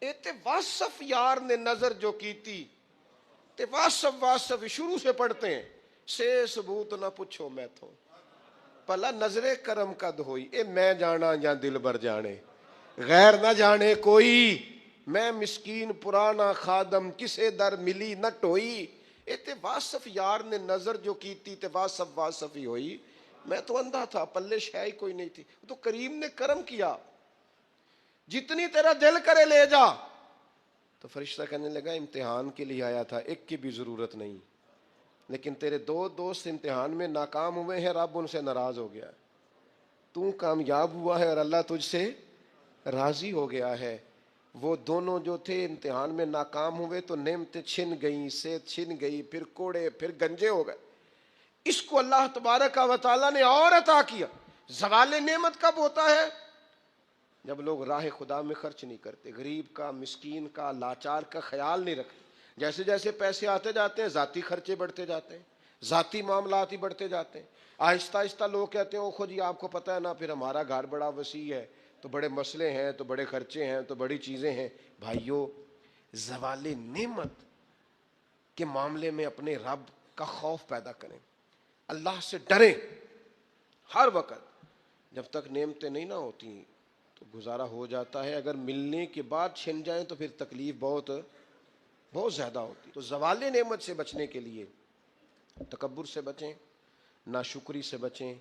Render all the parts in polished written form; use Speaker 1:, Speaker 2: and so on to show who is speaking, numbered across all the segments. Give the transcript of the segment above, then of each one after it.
Speaker 1: تے واصف یار نے نظر جو کیتی تے واصف شروع سے پڑھتے ہیں، سے ثبوت نہ پوچھو میں تو پلا نظر کرم کد ہوئی، اے میں جانا یا دل بر جانے، غیر نہ جانے کوئی، میں مسکین پرانا خادم کسے در ملی نہ ٹوئی، اے تے واصف یار نے نظر جو کیتی تے واصف ہی ہوئی، میں تو اندھا تھا، پلے شے ہی کوئی نہیں تھی، تو کریم نے کرم کیا، جتنی تیرا دل کرے لے جا۔ تو فرشتہ کہنے لگا امتحان کے لیے آیا تھا، ایک کی بھی ضرورت نہیں، لیکن تیرے دو دوست امتحان میں ناکام ہوئے ہیں، رب ان سے ناراض ہو گیا، تو کامیاب ہوا ہے اور اللہ تجھ سے راضی ہو گیا ہے۔ وہ دونوں جو تھے امتحان میں ناکام ہوئے تو نعمتیں چھن گئیں، صحت چھن گئی، پھر کوڑے، پھر گنجے ہو گئے۔ اس کو اللہ تبارک و تعالیٰ نے اور عطا کیا۔ زوال نعمت کب ہوتا ہے؟ جب لوگ راہ خدا میں خرچ نہیں کرتے، غریب کا، مسکین کا، لاچار کا خیال نہیں رکھتے۔ جیسے جیسے پیسے آتے جاتے ہیں ذاتی خرچے بڑھتے جاتے ہیں، ذاتی معاملات ہی بڑھتے جاتے ہیں۔ آہستہ آہستہ لوگ کہتے ہیں او خود جی آپ کو پتہ ہے نا، پھر ہمارا گھر بڑا وسیع ہے تو بڑے مسئلے ہیں، تو بڑے خرچے ہیں، تو بڑی چیزیں ہیں۔ بھائیو، زوال نعمت کے معاملے میں اپنے رب کا خوف پیدا کریں، اللہ سے ڈریں ہر وقت۔ جب تک نعمتیں نہیں نہ ہوتی تو گزارا ہو جاتا ہے، اگر ملنے کے بعد چھن جائیں تو پھر تکلیف بہت زیادہ ہوتی۔ تو زوال نعمت سے بچنے کے لیے تکبر سے بچیں، ناشکری سے بچیں،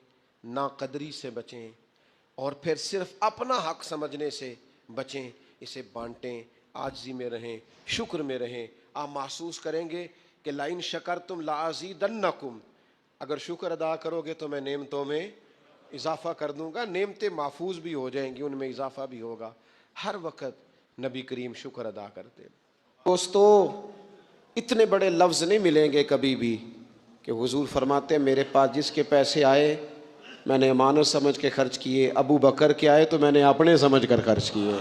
Speaker 1: ناقدری سے بچیں، اور پھر صرف اپنا حق سمجھنے سے بچیں۔ اسے بانٹیں، عاجزی میں رہیں، شکر میں رہیں۔ آپ محسوس کریں گے کہ لَئِن شَكَرْتُمْ لَأَزِيدَنَّكُمْ، اگر شکر ادا کرو گے تو میں نعمتوں میں اضافہ کر دوں گا، نعمتیں محفوظ بھی ہو جائیں گی، ان میں اضافہ بھی ہوگا۔ ہر وقت نبی کریم شکر ادا کرتے۔ دوستو، اتنے بڑے لفظ نہیں ملیں گے کبھی بھی کہ حضور فرماتے ہیں میرے پاس جس کے پیسے آئے میں نے امانت سمجھ کے خرچ کیے، ابو بکر کے آئے تو میں نے اپنے سمجھ کر خرچ کیے۔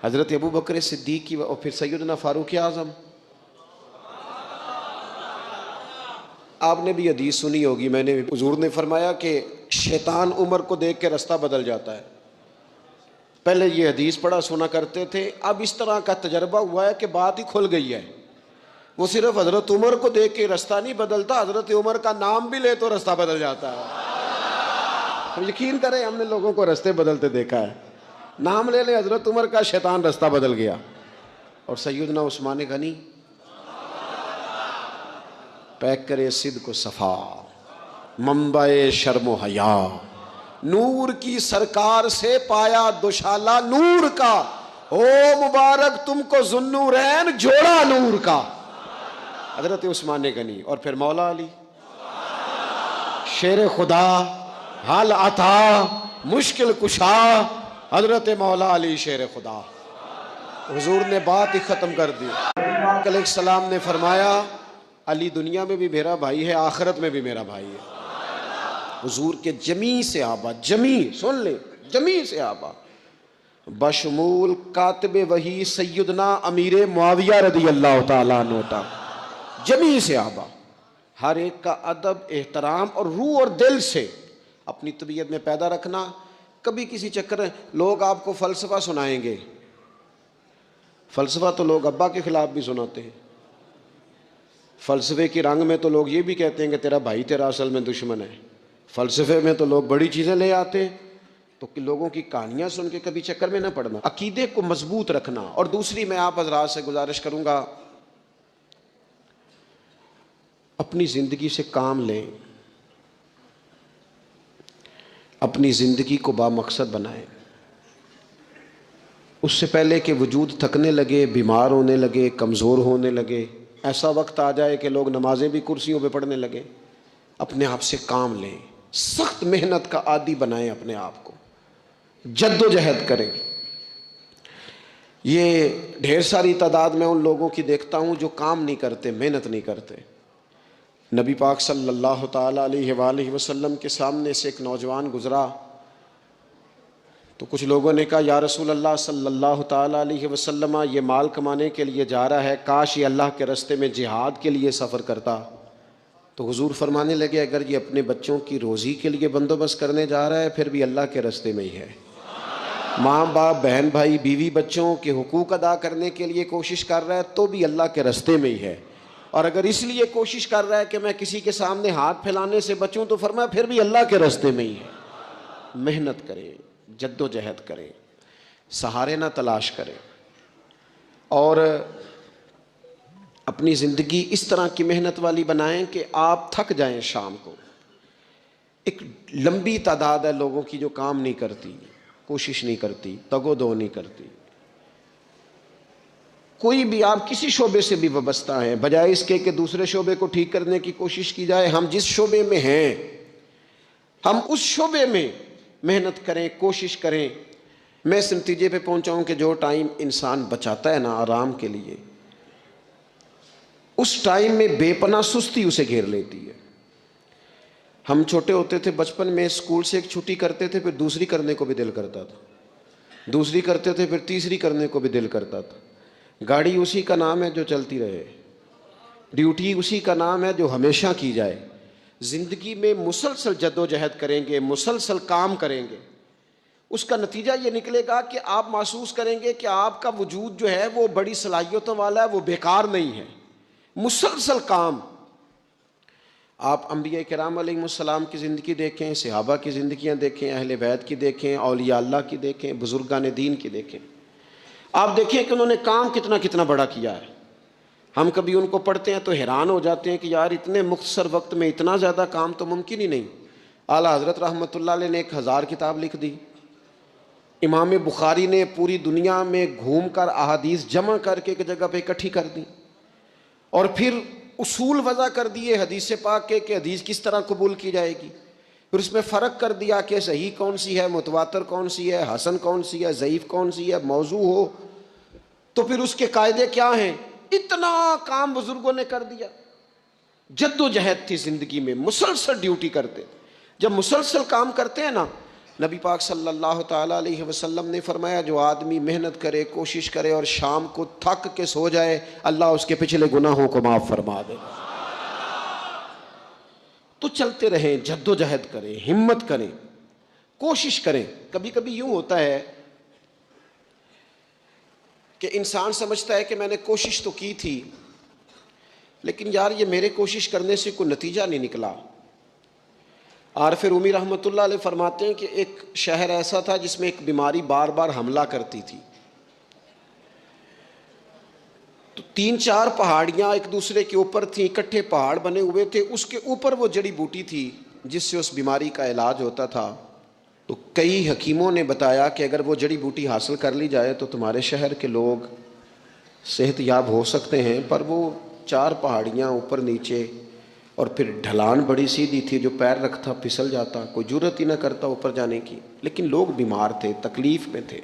Speaker 1: حضرت ابو بکر صدیق کی اور پھر سیدنا فاروق اعظم، آپ نے بھی حدیث سنی ہوگی، میں نے حضور نے فرمایا کہ شیطان عمر کو دیکھ کے رستہ بدل جاتا ہے۔ پہلے یہ حدیث پڑھا سنا کرتے تھے، اب اس طرح کا تجربہ ہوا ہے کہ بات ہی کھل گئی ہے۔ وہ صرف حضرت عمر کو دیکھ کے رستہ نہیں بدلتا، حضرت عمر کا نام بھی لے تو رستہ بدل جاتا ہے۔ ہم یقین کریں، ہم نے لوگوں کو رستے بدلتے دیکھا ہے۔ نام لے لے حضرت عمر کا، شیطان رستہ بدل گیا۔ اور سیدنا عثمان غنی، پیک کرے صدق و صفا، منبع شرم و حیا، نور کی سرکار سے پایا دوشالہ نور کا، او مبارک تم کو ذوالنورین جوڑا نور کا۔ حضرت عثمان غنی، اور پھر مولا علی شیر خدا، حال عطا، مشکل کشا، حضرت مولا علی شیر خدا۔ حضور نے بات ہی ختم کر دی۔ علیہ السلام نے فرمایا علی دنیا میں بھی میرا بھائی ہے، آخرت میں بھی میرا بھائی ہے۔ حضور کے جمیع صحابہ، جمیع سن لیں، جمیع صحابہ بشمول کاتب وحی سیدنا امیر معاویہ رضی اللہ تعالیٰ عنہ تھا، جمیع صحابہ ہر ایک کا ادب، احترام اور روح اور دل سے اپنی طبیعت میں پیدا رکھنا۔ کبھی کسی چکر میں لوگ آپ کو فلسفہ سنائیں گے، فلسفہ تو لوگ ابا کے خلاف بھی سناتے ہیں، فلسفے کی رنگ میں تو لوگ یہ بھی کہتے ہیں کہ تیرا بھائی تیرا اصل میں دشمن ہے، فلسفے میں تو لوگ بڑی چیزیں لے آتے ہیں۔ تو لوگوں کی کہانیاں سن کے کبھی چکر میں نہ پڑنا، عقیدے کو مضبوط رکھنا۔ اور دوسری میں آپ حضرات سے گزارش کروں گا، اپنی زندگی سے کام لیں، اپنی زندگی کو بامقصد بنائیں۔ اس سے پہلے کہ وجود تھکنے لگے، بیمار ہونے لگے، کمزور ہونے لگے، ایسا وقت آ جائے کہ لوگ نمازیں بھی کرسیوں پہ پڑھنے لگے، اپنے آپ سے کام لیں، سخت محنت کا عادی بنائیں اپنے آپ کو، جد و جہد کریں۔ یہ ڈھیر ساری تعداد میں ان لوگوں کی دیکھتا ہوں جو کام نہیں کرتے، محنت نہیں کرتے۔ نبی پاک صلی اللہ تعالیٰ علیہ وآلہ وسلم کے سامنے سے ایک نوجوان گزرا تو کچھ لوگوں نے کہا یا رسول اللہ صلی اللہ تعالیٰ علیہ وسلم، یہ مال کمانے کے لیے جا رہا ہے، کاش یہ اللہ کے راستے میں جہاد کے لیے سفر کرتا۔ تو حضور فرمانے لگے اگر یہ اپنے بچوں کی روزی کے لیے بندوبست کرنے جا رہا ہے پھر بھی اللہ کے راستے میں ہی ہے۔ ماں باپ بہن بھائی بیوی بچوں کے حقوق ادا کرنے کے لیے کوشش کر رہا ہے تو بھی اللہ کے راستے میں ہی ہے، اور اگر اس لیے کوشش کر رہا ہے کہ میں کسی کے سامنے ہاتھ پھیلانے سے بچوں تو فرمایا پھر بھی اللہ کے راستے میں ہی ہے۔ محنت کریں، جد و جہد کریں، سہارے نہ تلاش کریں، اور اپنی زندگی اس طرح کی محنت والی بنائیں کہ آپ تھک جائیں شام کو۔ ایک لمبی تعداد ہے لوگوں کی جو کام نہیں کرتی، کوشش نہیں کرتی، تگ و دو نہیں کرتی۔ کوئی بھی آپ کسی شعبے سے بھی وابستہ ہیں، بجائے اس کے کہ دوسرے شعبے کو ٹھیک کرنے کی کوشش کی جائے، ہم جس شعبے میں ہیں ہم اس شعبے میں محنت کریں، کوشش کریں۔ میں اس نتیجے پہ پہنچا ہوں کہ جو ٹائم انسان بچاتا ہے نا آرام کے لیے، اس ٹائم میں بے پناہ سستی اسے گھیر لیتی ہے۔ ہم چھوٹے ہوتے تھے بچپن میں، اسکول سے ایک چھٹی کرتے تھے پھر دوسری کرنے کو بھی دل کرتا تھا، دوسری کرتے تھے پھر تیسری کرنے کو بھی دل کرتا تھا۔ گاڑی اسی کا نام ہے جو چلتی رہے، ڈیوٹی اسی کا نام ہے جو ہمیشہ کی جائے۔ زندگی میں مسلسل جد و جہد کریں گے، مسلسل کام کریں گے، اس کا نتیجہ یہ نکلے گا کہ آپ محسوس کریں گے کہ آپ کا وجود جو ہے وہ بڑی صلاحیتوں والا ہے، وہ بیکار نہیں ہے۔ مسلسل کام۔ آپ انبیاء کرام علیہ السلام کی زندگی دیکھیں، صحابہ کی زندگیاں دیکھیں، اہل بیت کی دیکھیں، اولیاء اللہ کی دیکھیں، بزرگان دین کی دیکھیں، آپ دیکھیں کہ انہوں نے کام کتنا کتنا بڑا کیا ہے۔ ہم کبھی ان کو پڑھتے ہیں تو حیران ہو جاتے ہیں کہ یار اتنے مختصر وقت میں اتنا زیادہ کام تو ممکن ہی نہیں۔ اعلیٰ حضرت رحمۃ اللہ علیہ نے 1000 کتاب لکھ دی، امام بخاری نے پوری دنیا میں گھوم کر احادیث جمع کر کے ایک جگہ پہ اکٹھی کر دی، اور پھر اصول وضع کر دیے حدیث پاک کے کہ حدیث کس طرح قبول کی جائے گی، پھر اس میں فرق کر دیا کہ صحیح کون سی ہے، متواتر کون سی ہے، حسن کون سی ہے، ضعیف کون سی ہے، موضوع ہو تو پھر اس کے قاعدے کیا ہیں۔ اتنا کام بزرگوں نے کر دیا۔ جد و جہد تھی زندگی میں، مسلسل ڈیوٹی کرتے۔ جب مسلسل کام کرتے ہیں نا، نبی پاک صلی اللہ تعالیٰ علیہ وسلم نے فرمایا جو آدمی محنت کرے، کوشش کرے اور شام کو تھک کے سو جائے، اللہ اس کے پچھلے گناہوں کو معاف فرما دے۔ تو چلتے رہیں، جد و جہد کریں، ہمت کریں، کوشش کریں۔ کبھی کبھی یوں ہوتا ہے کہ انسان سمجھتا ہے کہ میں نے کوشش تو کی تھی لیکن یار یہ میرے کوشش کرنے سے کوئی نتیجہ نہیں نکلا۔ عارف رومی رحمۃ اللہ علیہ فرماتے ہیں کہ ایک شہر ایسا تھا جس میں ایک بیماری بار بار حملہ کرتی تھی، تو 3-4 پہاڑیاں ایک دوسرے کے اوپر تھیں، اکٹھے پہاڑ بنے ہوئے تھے، اس کے اوپر وہ جڑی بوٹی تھی جس سے اس بیماری کا علاج ہوتا تھا۔ تو کئی حکیموں نے بتایا کہ اگر وہ جڑی بوٹی حاصل کر لی جائے تو تمہارے شہر کے لوگ صحت یاب ہو سکتے ہیں، پر وہ 4 پہاڑیاں اوپر نیچے، اور پھر ڈھلان بڑی سیدھی تھی، جو پیر رکھتا پھسل جاتا، کوئی جرت ہی نہ کرتا اوپر جانے کی، لیکن لوگ بیمار تھے، تکلیف میں تھے۔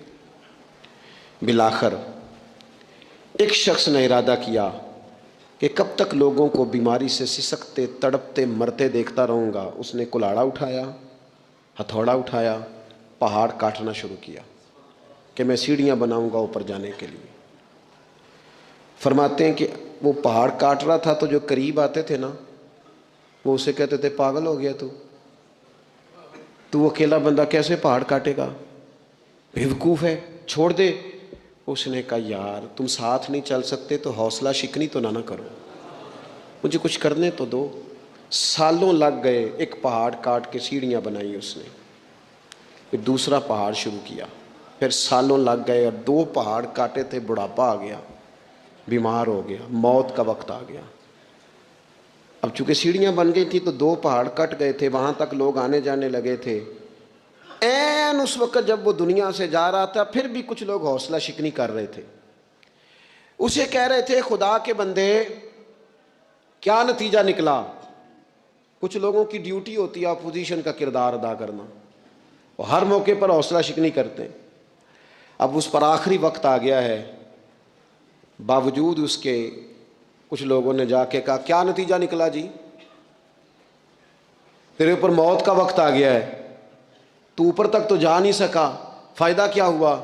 Speaker 1: بالآخر ایک شخص نے ارادہ کیا کہ کب تک لوگوں کو بیماری سے سسکتے، تڑپتے، مرتے دیکھتا رہوں گا۔ اس نے کلاڑا اٹھایا، ہتھوڑا اٹھایا، پہاڑ کاٹنا شروع کیا کہ میں سیڑھیاں بناؤں گا اوپر جانے کے لیے۔ فرماتے ہیں کہ وہ پہاڑ کاٹ رہا تھا تو جو قریب آتے تھے نا وہ اسے کہتے تھے پاگل ہو گیا تو اکیلا بندہ کیسے پہاڑ کاٹے گا، بیوقوف ہے، چھوڑ دے۔ اس نے کہا یار تم ساتھ نہیں چل سکتے تو حوصلہ شکنی تو نہ کرو، مجھے کچھ کرنے تو دو۔ سالوں لگ گئے، ایک پہاڑ کاٹ کے سیڑھیاں بنائی اس نے، پھر دوسرا پہاڑ شروع کیا، پھر سالوں لگ گئے اور 2 پہاڑ کاٹے تھے، بڑھاپا آ گیا، بیمار ہو گیا، موت کا وقت آ گیا۔ اب چونکہ سیڑھیاں بن گئی تھی تو 2 پہاڑ کٹ گئے تھے، وہاں تک لوگ آنے جانے لگے تھے۔ این اس وقت جب وہ دنیا سے جا رہا تھا پھر بھی کچھ لوگ حوصلہ شکنی کر رہے تھے، اسے کہہ رہے تھے خدا کے بندے کیا نتیجہ نکلا۔ کچھ لوگوں کی ڈیوٹی ہوتی ہے اپوزیشن کا کردار ادا کرنا، وہ ہر موقع پر حوصلہ شکنی کرتے ہیں۔ اب اس پر آخری وقت آ گیا ہے، باوجود اس کے کچھ لوگوں نے جا کے کہا کیا نتیجہ نکلا جی، تیرے اوپر موت کا وقت آ گیا ہے، تو اوپر تک تو جا نہیں سکا، فائدہ کیا ہوا؟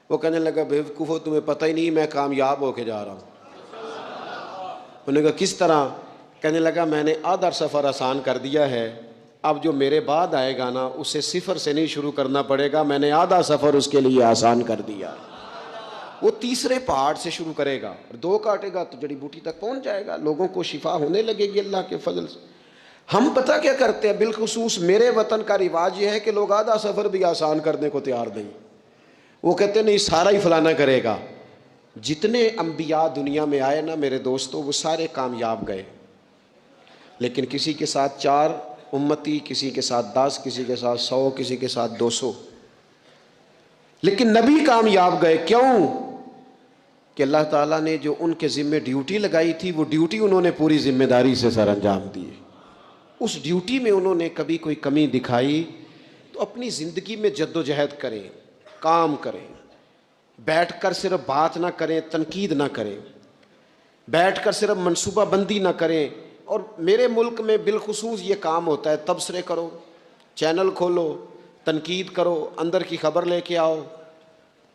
Speaker 1: وہ کہنے لگا بیوقوفو تمہیں پتہ ہی نہیں میں کامیاب ہو کے جا رہا ہوں۔ انہوں نے کہا کس طرح؟ کہنے لگا میں نے آدھا سفر آسان کر دیا ہے، اب جو میرے بعد آئے گا نا اسے صفر سے نہیں شروع کرنا پڑے گا، میں نے آدھا سفر اس کے لیے آسان کر دیا۔ وہ تیسرے پہاڑ سے شروع کرے گا اور 2 کاٹے گا تو جڑی بوٹی تک پہنچ جائے گا، لوگوں کو شفا ہونے لگے گی اللہ کے فضل سے۔ ہم پتہ کیا کرتے ہیں، بالخصوص میرے وطن کا رواج یہ ہے کہ لوگ آدھا سفر بھی آسان کرنے کو تیار نہیں، وہ کہتے ہیں نہیں سارا ہی فلانا کرے گا۔ جتنے انبیاء دنیا میں آئے نا میرے دوستوں، وہ سارے کامیاب گئے، لیکن کسی کے ساتھ 4 امتی، کسی کے ساتھ 10، کسی کے ساتھ 100، کسی کے ساتھ 200، لیکن نبی کامیاب گئے۔ کیوں؟ کہ اللہ تعالیٰ نے جو ان کے ذمہ ڈیوٹی لگائی تھی وہ ڈیوٹی انہوں نے پوری ذمہ داری سے سر انجام دی۔ اس ڈیوٹی میں انہوں نے کبھی کوئی کمی دکھائی تو اپنی زندگی میں جد و جہد کریں، کام کریں، بیٹھ کر صرف بات نہ کریں، تنقید نہ کریں، بیٹھ کر صرف منصوبہ بندی نہ کریں۔ اور میرے ملک میں بالخصوص یہ کام ہوتا ہے، تبصرے کرو، چینل کھولو، تنقید کرو، اندر کی خبر لے کے آؤ،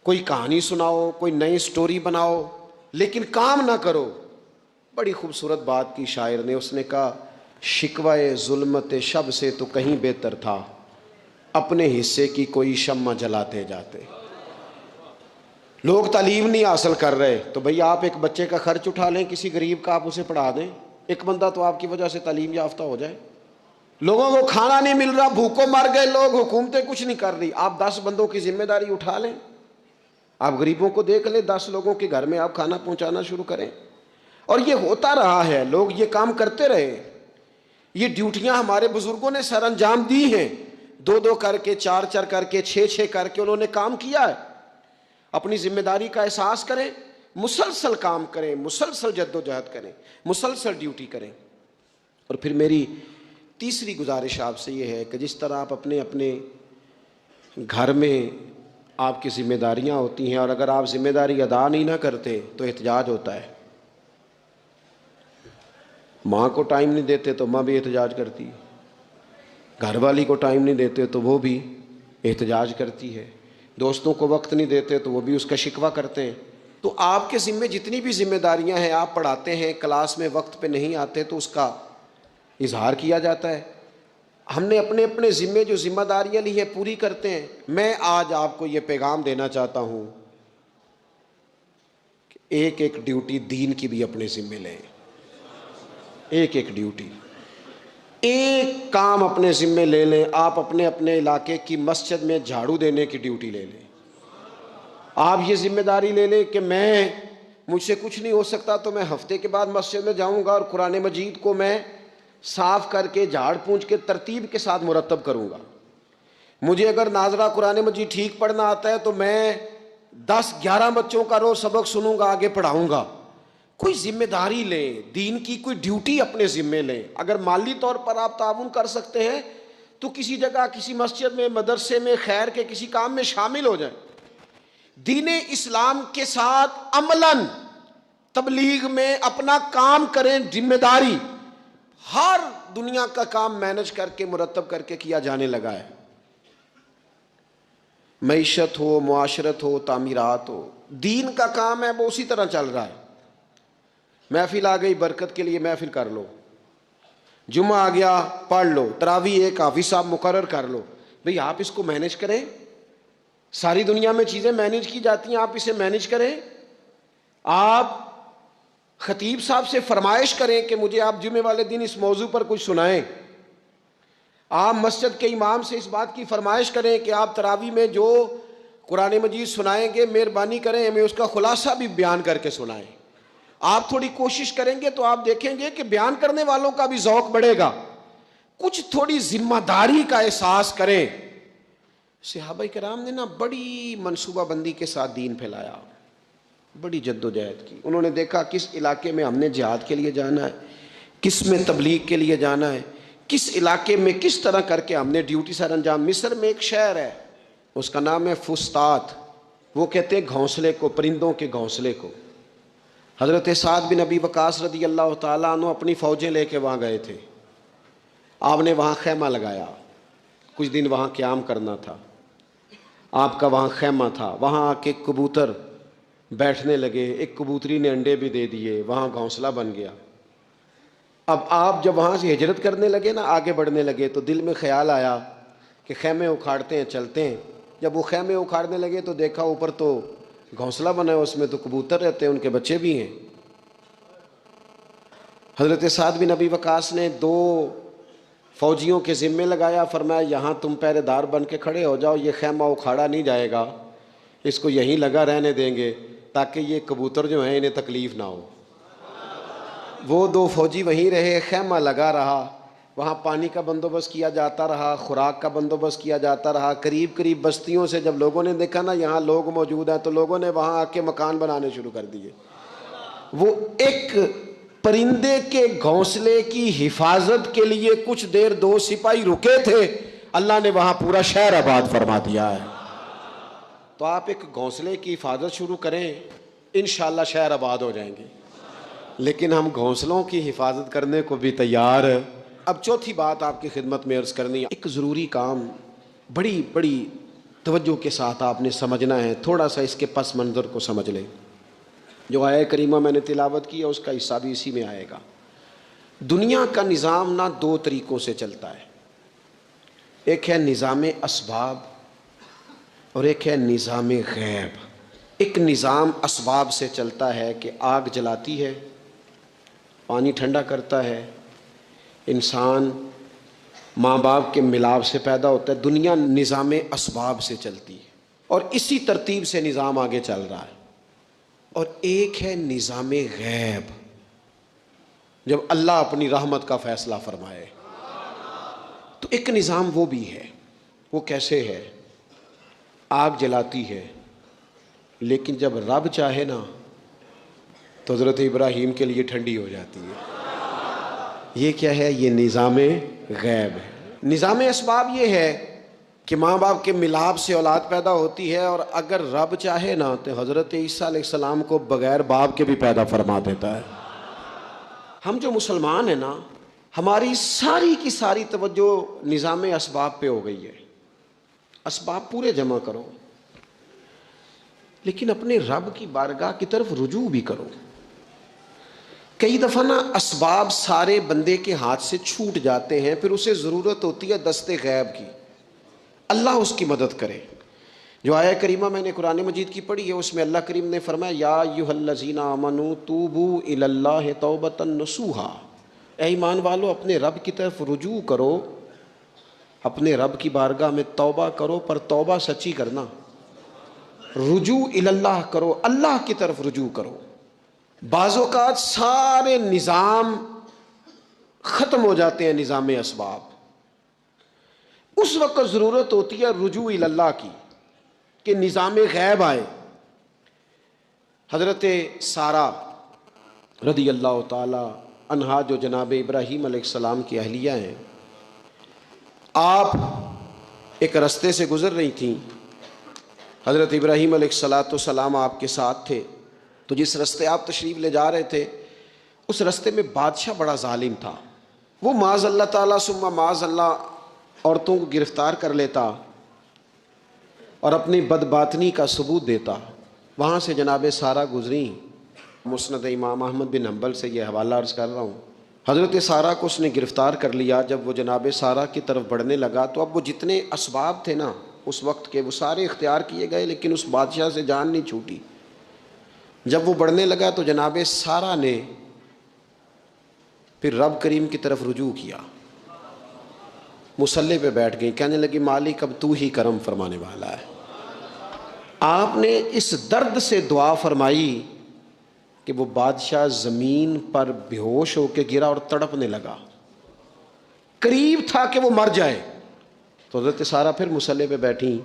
Speaker 1: کوئی کہانی سناؤ، کوئی نئی سٹوری بناؤ، لیکن کام نہ کرو۔ بڑی خوبصورت بات کی شاعر نے، اس نے کہا شکوائے ظلمت شب سے تو کہیں بہتر تھا، اپنے حصے کی کوئی شمع جلاتے جاتے۔ لوگ تعلیم نہیں حاصل کر رہے تو بھئی آپ ایک بچے کا خرچ اٹھا لیں، کسی غریب کا آپ اسے پڑھا دیں، ایک بندہ تو آپ کی وجہ سے تعلیم یافتہ ہو جائے۔ لوگوں کو کھانا نہیں مل رہا، بھوکوں مر گئے لوگ، حکومتیں کچھ نہیں کر رہی، آپ 10 بندوں کی ذمہ داری اٹھا لیں، آپ غریبوں کو دیکھ لیں، 10 لوگوں کے گھر میں آپ کھانا پہنچانا شروع کریں۔ اور یہ ہوتا رہا ہے، لوگ یہ کام کرتے رہے، یہ ڈیوٹیاں ہمارے بزرگوں نے سر انجام دی ہیں، 2 کر کے، 4 کر کے، 6 کر کے انہوں نے کام کیا ہے۔ اپنی ذمہ داری کا احساس کریں، مسلسل کام کریں، مسلسل جد و جہد کریں، مسلسل ڈیوٹی کریں۔ اور پھر میری تیسری گزارش آپ سے یہ ہے کہ جس طرح آپ اپنے گھر میں آپ کی ذمہ داریاں ہوتی ہیں، اور اگر آپ ذمہ داری ادا نہیں نہ کرتے تو احتجاج ہوتا ہے۔ ماں کو ٹائم نہیں دیتے تو ماں بھی احتجاج کرتی ہے، گھر والی کو ٹائم نہیں دیتے تو وہ بھی احتجاج کرتی ہے، دوستوں کو وقت نہیں دیتے تو وہ بھی اس کا شکوہ کرتے ہیں۔ تو آپ کے ذمہ جتنی بھی ذمہ داریاں ہیں، آپ پڑھاتے ہیں، کلاس میں وقت پہ نہیں آتے تو اس کا اظہار کیا جاتا ہے۔ ہم نے اپنے ذمے جو ذمہ داریاں لی ہیں پوری کرتے ہیں۔ میں آج آپ کو یہ پیغام دینا چاہتا ہوں کہ ایک ڈیوٹی دین کی بھی اپنے ذمے لیں، ایک ڈیوٹی، ایک کام اپنے ذمے لے لیں۔ آپ اپنے علاقے کی مسجد میں جھاڑو دینے کی ڈیوٹی لے لیں۔ آپ یہ ذمہ داری لے لیں کہ مجھ سے کچھ نہیں ہو سکتا تو میں ہفتے کے بعد مسجد میں جاؤں گا اور قرآن مجید کو میں صاف کر کے، جھاڑ پونچھ کے، ترتیب کے ساتھ مرتب کروں گا۔ مجھے اگر ناظرہ قرآن مجید ٹھیک پڑھنا آتا ہے تو میں 10-11 بچوں کا روز سبق سنوں گا، آگے پڑھاؤں گا۔ کوئی ذمہ داری لیں، دین کی کوئی ڈیوٹی اپنے ذمے لیں۔ اگر مالی طور پر آپ تعاون کر سکتے ہیں تو کسی جگہ، کسی مسجد میں، مدرسے میں، خیر کے کسی کام میں شامل ہو جائیں۔ دین اسلام کے ساتھ عملاً تبلیغ میں اپنا کام کریں، ذمہ داری ہر دنیا کا کام مینج کر کے، مرتب کر کے کیا جانے لگا ہے۔ معیشت ہو، معاشرت ہو، تعمیرات ہو، دین کا کام ہے وہ اسی طرح چل رہا ہے۔ محفل آ گئی، برکت کے لیے محفل کر لو، جمعہ آ گیا پڑھ لو، تراویح ایک حافظ صاحب مقرر کر لو۔ بھئی آپ اس کو مینج کریں، ساری دنیا میں چیزیں مینج کی جاتی ہیں، آپ اسے مینج کریں۔ آپ خطیب صاحب سے فرمائش کریں کہ مجھے آپ جمعے والے دن اس موضوع پر کچھ سنائیں۔ آپ مسجد کے امام سے اس بات کی فرمائش کریں کہ آپ تراویح میں جو قرآن مجید سنائیں گے مہربانی کریں ہمیں اس کا خلاصہ بھی بیان کر کے سنائیں۔ آپ تھوڑی کوشش کریں گے تو آپ دیکھیں گے کہ بیان کرنے والوں کا بھی ذوق بڑھے گا۔ کچھ تھوڑی ذمہ داری کا احساس کریں۔ صحابہ کرام نے بڑی منصوبہ بندی کے ساتھ دین پھیلایا، بڑی جد و جہد کی۔ انہوں نے دیکھا کس علاقے میں ہم نے جہاد کے لیے جانا ہے، کس میں تبلیغ کے لیے جانا ہے، کس علاقے میں کس طرح کر کے ہم نے ڈیوٹی سر انجام۔ مصر میں ایک شہر ہے، اس کا نام ہے فسطاط، وہ کہتے ہیں گھونسلے کو، پرندوں کے گھونسلے کو۔ حضرت سعد بن ابی وقاص رضی اللہ تعالیٰ عنہ اپنی فوجیں لے کے وہاں گئے تھے۔ آپ نے وہاں خیمہ لگایا، کچھ دن وہاں قیام کرنا تھا، آپ کا وہاں خیمہ تھا۔ وہاں آ کے کبوتر بیٹھنے لگے، ایک کبوتری نے انڈے بھی دے دیے، وہاں گھونسلہ بن گیا۔ اب آپ جب وہاں سے ہجرت کرنے لگے نا، آگے بڑھنے لگے، تو دل میں خیال آیا کہ خیمے اکھاڑتے ہیں چلتے ہیں۔ جب وہ خیمے اکھاڑنے لگے تو دیکھا اوپر تو گھونسلہ بنا ہے، اس میں تو کبوتر رہتے ہیں، ان کے بچے بھی ہیں۔ حضرت سعد بن ابی وقاص نے 2 فوجیوں کے ذمے لگایا، فرمایا یہاں تم پہرے دار بن کے کھڑے ہو جاؤ، یہ خیمہ اکھاڑا نہیں جائے گا، اس کو یہیں لگا رہنے دیں گے تاکہ یہ کبوتر جو ہیں انہیں تکلیف نہ ہو۔ وہ 2 فوجی وہیں رہے، خیمہ لگا رہا، وہاں پانی کا بندوبست کیا جاتا رہا، خوراک کا بندوبست کیا جاتا رہا۔ قریب قریب بستیوں سے جب لوگوں نے دیکھا نا یہاں لوگ موجود ہیں، تو لوگوں نے وہاں آ کے مکان بنانے شروع کر دیے۔ وہ ایک پرندے کے گھونسلے کی حفاظت کے لیے کچھ دیر 2 سپاہی رکے تھے، اللہ نے وہاں پورا شہر آباد فرما دیا ہے۔ تو آپ ایک گھونسلے کی حفاظت شروع کریں، انشاءاللہ شہر آباد ہو جائیں گے۔ لیکن ہم گھونسلوں کی حفاظت کرنے کو بھی تیار۔ اب چوتھی بات آپ کی خدمت میں عرض کرنی ہے، ایک ضروری کام بڑی بڑی توجہ کے ساتھ آپ نے سمجھنا ہے، تھوڑا سا اس کے پس منظر کو سمجھ لیں۔ جو آیہ کریمہ میں نے تلاوت کی ہے اس کا حصہ بھی اسی میں آئے گا۔ دنیا کا نظام نہ 2 طریقوں سے چلتا ہے، ایک ہے نظام اسباب اور ایک ہے نظام غیب۔ ایک نظام اسباب سے چلتا ہے کہ آگ جلاتی ہے، پانی ٹھنڈا کرتا ہے، انسان ماں باپ کے ملاپ سے پیدا ہوتا ہے، دنیا نظام اسباب سے چلتی ہے اور اسی ترتیب سے نظام آگے چل رہا ہے۔ اور ایک ہے نظام غیب، جب اللہ اپنی رحمت کا فیصلہ فرمائے تو ایک نظام وہ بھی ہے۔ وہ کیسے ہے؟ آگ جلاتی ہے، لیکن جب رب چاہے نا تو حضرت ابراہیم کے لیے ٹھنڈی ہو جاتی ہے۔ یہ کیا ہے؟ یہ نظام غیب ہے۔ نظام اسباب یہ ہے کہ ماں باپ کے ملاپ سے اولاد پیدا ہوتی ہے، اور اگر رب چاہے نا تو حضرت عیسیٰ علیہ السلام کو بغیر باپ کے بھی پیدا فرما دیتا ہے۔ ہم جو مسلمان ہیں نا، ہماری ساری کی ساری توجہ نظام اسباب پہ ہو گئی ہے۔ اسباب پورے جمع کرو، لیکن اپنے رب کی بارگاہ کی طرف رجوع بھی کرو۔ کئی دفعہ نا اسباب سارے بندے کے ہاتھ سے چھوٹ جاتے ہیں، پھر اسے ضرورت ہوتی ہے دست غیب کی، اللہ اس کی مدد کرے۔ جو آیہ کریمہ میں نے قرآن مجید کی پڑھی ہے اس میں اللہ کریم نے فرمایا یا ایھا الذین آمنوا توبوا الی اللہ توبۃ نصوحا، اے ایمان والو اپنے رب کی طرف رجوع کرو، اپنے رب کی بارگاہ میں توبہ کرو، پر توبہ سچی کرنا، رجوع الی اللہ کرو، اللہ کی طرف رجوع کرو۔ بعض اوقات سارے نظام ختم ہو جاتے ہیں، نظام اسباب، اس وقت ضرورت ہوتی ہے رجوع الی اللہ کی کہ نظام غیب آئے۔ حضرت سارہ رضی اللہ تعالی عنہا جو جناب ابراہیم علیہ السلام کی اہلیہ ہیں، آپ ایک رستے سے گزر رہی تھیں، حضرت ابراہیم علیہ السلام آپ کے ساتھ تھے، تو جس رستے آپ تشریف لے جا رہے تھے اس رستے میں بادشاہ بڑا ظالم تھا، وہ معاذ اللہ تعالیٰ ثم معاذ اللہ عورتوں کو گرفتار کر لیتا اور اپنی بدباطنی کا ثبوت دیتا۔ وہاں سے جناب سارہ گزریں، مسند امام احمد بن حنبل سے یہ حوالہ عرض کر رہا ہوں۔ حضرت سارہ کو اس نے گرفتار کر لیا، جب وہ جناب سارہ کی طرف بڑھنے لگا تو اب وہ جتنے اسباب تھے نا اس وقت کے وہ سارے اختیار کیے گئے، لیکن اس بادشاہ سے جان نہیں چھوٹی۔ جب وہ بڑھنے لگا تو جناب سارہ نے پھر رب کریم کی طرف رجوع کیا، مصلی پہ بیٹھ گئی، کہنے لگی مالک اب تو ہی کرم فرمانے والا ہے۔ آپ نے اس درد سے دعا فرمائی کہ وہ بادشاہ زمین پر بے ہوش ہو کے گرا اور تڑپنے لگا، قریب تھا کہ وہ مر جائے۔ تو حضرت سارہ پھر مصلی پہ بیٹھیں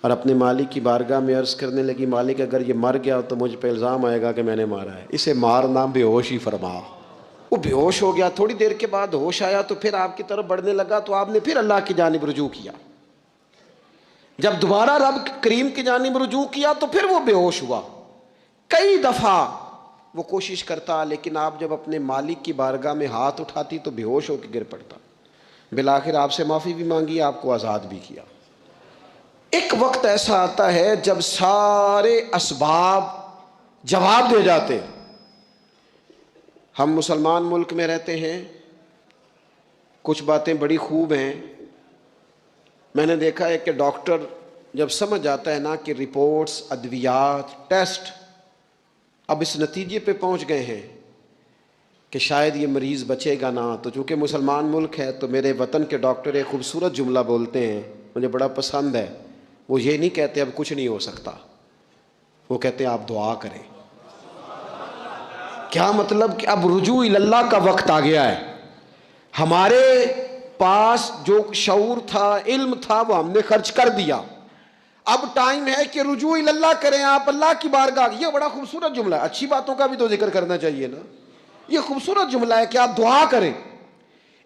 Speaker 1: اور اپنے مالک کی بارگاہ میں عرض کرنے لگی مالک اگر یہ مر گیا تو مجھ پہ الزام آئے گا کہ میں نے مارا ہے، اسے مارنا بے ہوش ہی فرما۔ وہ بے ہوش ہو گیا، تھوڑی دیر کے بعد ہوش آیا تو پھر آپ کی طرف بڑھنے لگا، تو آپ نے پھر اللہ کی جانب رجوع کیا۔ جب دوبارہ رب کریم کی جانب رجوع کیا تو پھر وہ بے ہوش ہوا۔ کئی دفعہ وہ کوشش کرتا، لیکن آپ جب اپنے مالک کی بارگاہ میں ہاتھ اٹھاتی تو بے ہوش ہو کے گر پڑتا۔ بالآخر آپ سے معافی بھی مانگی، آپ کو آزاد بھی کیا۔ ایک وقت ایسا آتا ہے جب سارے اسباب جواب دے جاتے،
Speaker 2: ہم مسلمان ملک میں رہتے ہیں، کچھ باتیں بڑی خوب ہیں. میں نے دیکھا ہے کہ ڈاکٹر جب سمجھ آتا ہے نا کہ رپورٹس، ادویات، ٹیسٹ اب اس نتیجے پہ پہنچ گئے ہیں کہ شاید یہ مریض بچے گا نہ، تو چونکہ مسلمان ملک ہے تو میرے وطن کے ڈاکٹر ایک خوبصورت جملہ بولتے ہیں، مجھے بڑا پسند ہے. وہ یہ نہیں کہتے اب کچھ نہیں ہو سکتا، وہ کہتے ہیں آپ دعا کریں. کیا مطلب کہ اب رجوع اللہ کا وقت آ گیا ہے. ہمارے پاس جو شعور تھا، علم تھا، وہ ہم نے خرچ کر دیا. اب ٹائم ہے کہ رجوع اللہ کریں آپ اللہ کی بارگاہ. یہ بڑا خوبصورت جملہ ہے. اچھی باتوں کا بھی تو ذکر کرنا چاہیے نا. یہ خوبصورت جملہ ہے کہ آپ دعا کریں.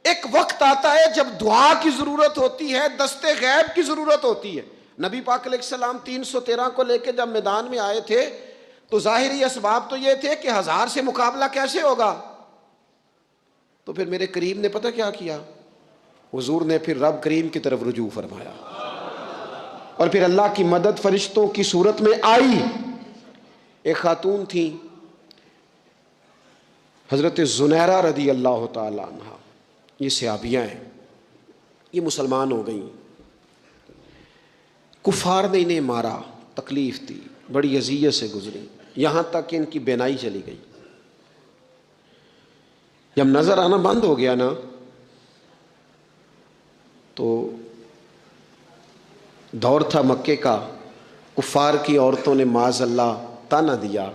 Speaker 2: ایک وقت آتا ہے جب دعا کی ضرورت ہوتی ہے، دست غیب کی ضرورت ہوتی ہے. نبی پاک علیہ السلام 313 کو لے کے جب میدان میں آئے تھے تو ظاہری اسباب تو یہ تھے کہ 1000 سے مقابلہ کیسے ہوگا. تو پھر میرے کریم نے پتہ کیا کیا؟ حضور نے پھر رب کریم کی طرف رجوع فرمایا، اور پھر اللہ کی مدد فرشتوں کی صورت میں آئی. ایک خاتون تھی حضرت زنیرہ رضی اللہ تعالی عنہ، یہ صحابیہ ہیں، یہ مسلمان ہو گئیں. کفار نے انہیں مارا، تکلیف تھی، بڑی اذیت سے گزری، یہاں تک کہ ان کی بینائی چلی گئی. جب نظر آنا بند ہو گیا نا تو دور تھا مکے کا، کفار کی عورتوں نے معاذ اللہ تانا دیا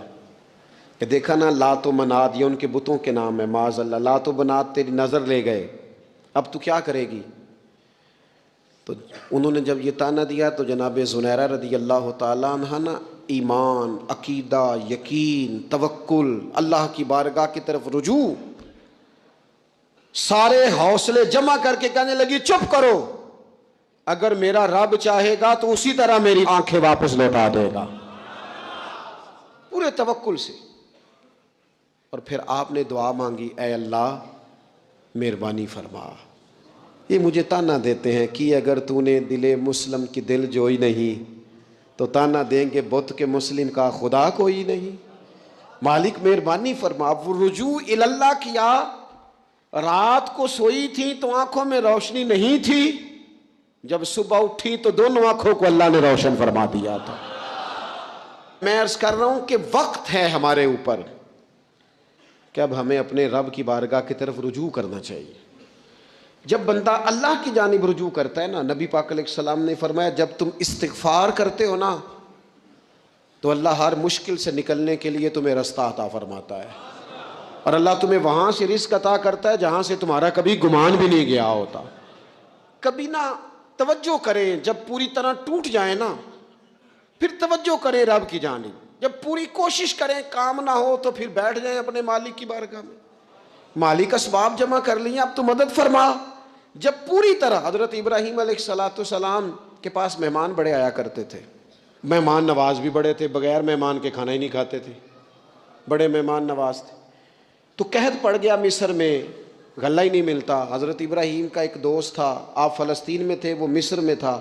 Speaker 2: کہ دیکھا نا لات و منات، یہ ان کے بتوں کے نام ہے، معاذ اللہ لات و منات تیری نظر لے گئے، اب تو کیا کرے گی. تو انہوں نے جب یہ تانا دیا تو جناب زنیرہ رضی اللہ تعالیٰ عنہ نا ایمان، عقیدہ، یقین، توکل، اللہ کی بارگاہ کی طرف رجوع، سارے حوصلے جمع کر کے کہنے لگی چپ کرو، اگر میرا رب چاہے گا تو اسی طرح میری آنکھیں واپس لوٹا دے گا، پورے توکل سے. اور پھر آپ نے دعا مانگی، اے اللہ مہربانی فرما. یہ مجھے تانا دیتے ہیں کہ اگر تو نے دل مسلم کی دل جوئی نہیں تو تانا دیں گے بت کے مسلم کا خدا کوئی نہیں. مالک مہربانی فرما. اب وہ رجوع اللہ کیا. رات کو سوئی تھی تو آنکھوں میں روشنی نہیں تھی، جب صبح اٹھی تو دونوں آنکھوں کو اللہ نے روشن فرما دیا تھا. میں عرض کر رہا ہوں کہ وقت ہے ہمارے اوپر کہ اب ہمیں اپنے رب کی بارگاہ کی طرف رجوع کرنا چاہیے. جب بندہ اللہ کی جانب رجوع کرتا ہے نا، نبی پاک علیہ السلام نے فرمایا جب تم استغفار کرتے ہو نا تو اللہ ہر مشکل سے نکلنے کے لیے تمہیں رستہ عطا فرماتا ہے، اور اللہ تمہیں وہاں سے رزق عطا کرتا ہے جہاں سے تمہارا کبھی گمان بھی نہیں گیا ہوتا. کبھی نہ توجہ کریں، جب پوری طرح ٹوٹ جائیں نا پھر توجہ کریں رب کی جانب. جب پوری کوشش کریں کام نہ ہو تو پھر بیٹھ جائیں اپنے مالک کی بارگاہ میں. مالک اسباب جمع کر لیں، اب تو مدد فرما. جب پوری طرح حضرت ابراہیم علیہ السلام کے پاس مہمان بڑے آیا کرتے تھے، مہمان نواز بھی بڑے تھے، بغیر مہمان کے کھانا ہی نہیں کھاتے تھے، بڑے مہمان نواز تھے. تو قحط پڑ گیا مصر میں، غلہ ہی نہیں ملتا. حضرت ابراہیم کا ایک دوست تھا، آپ فلسطین میں تھے، وہ مصر میں تھا.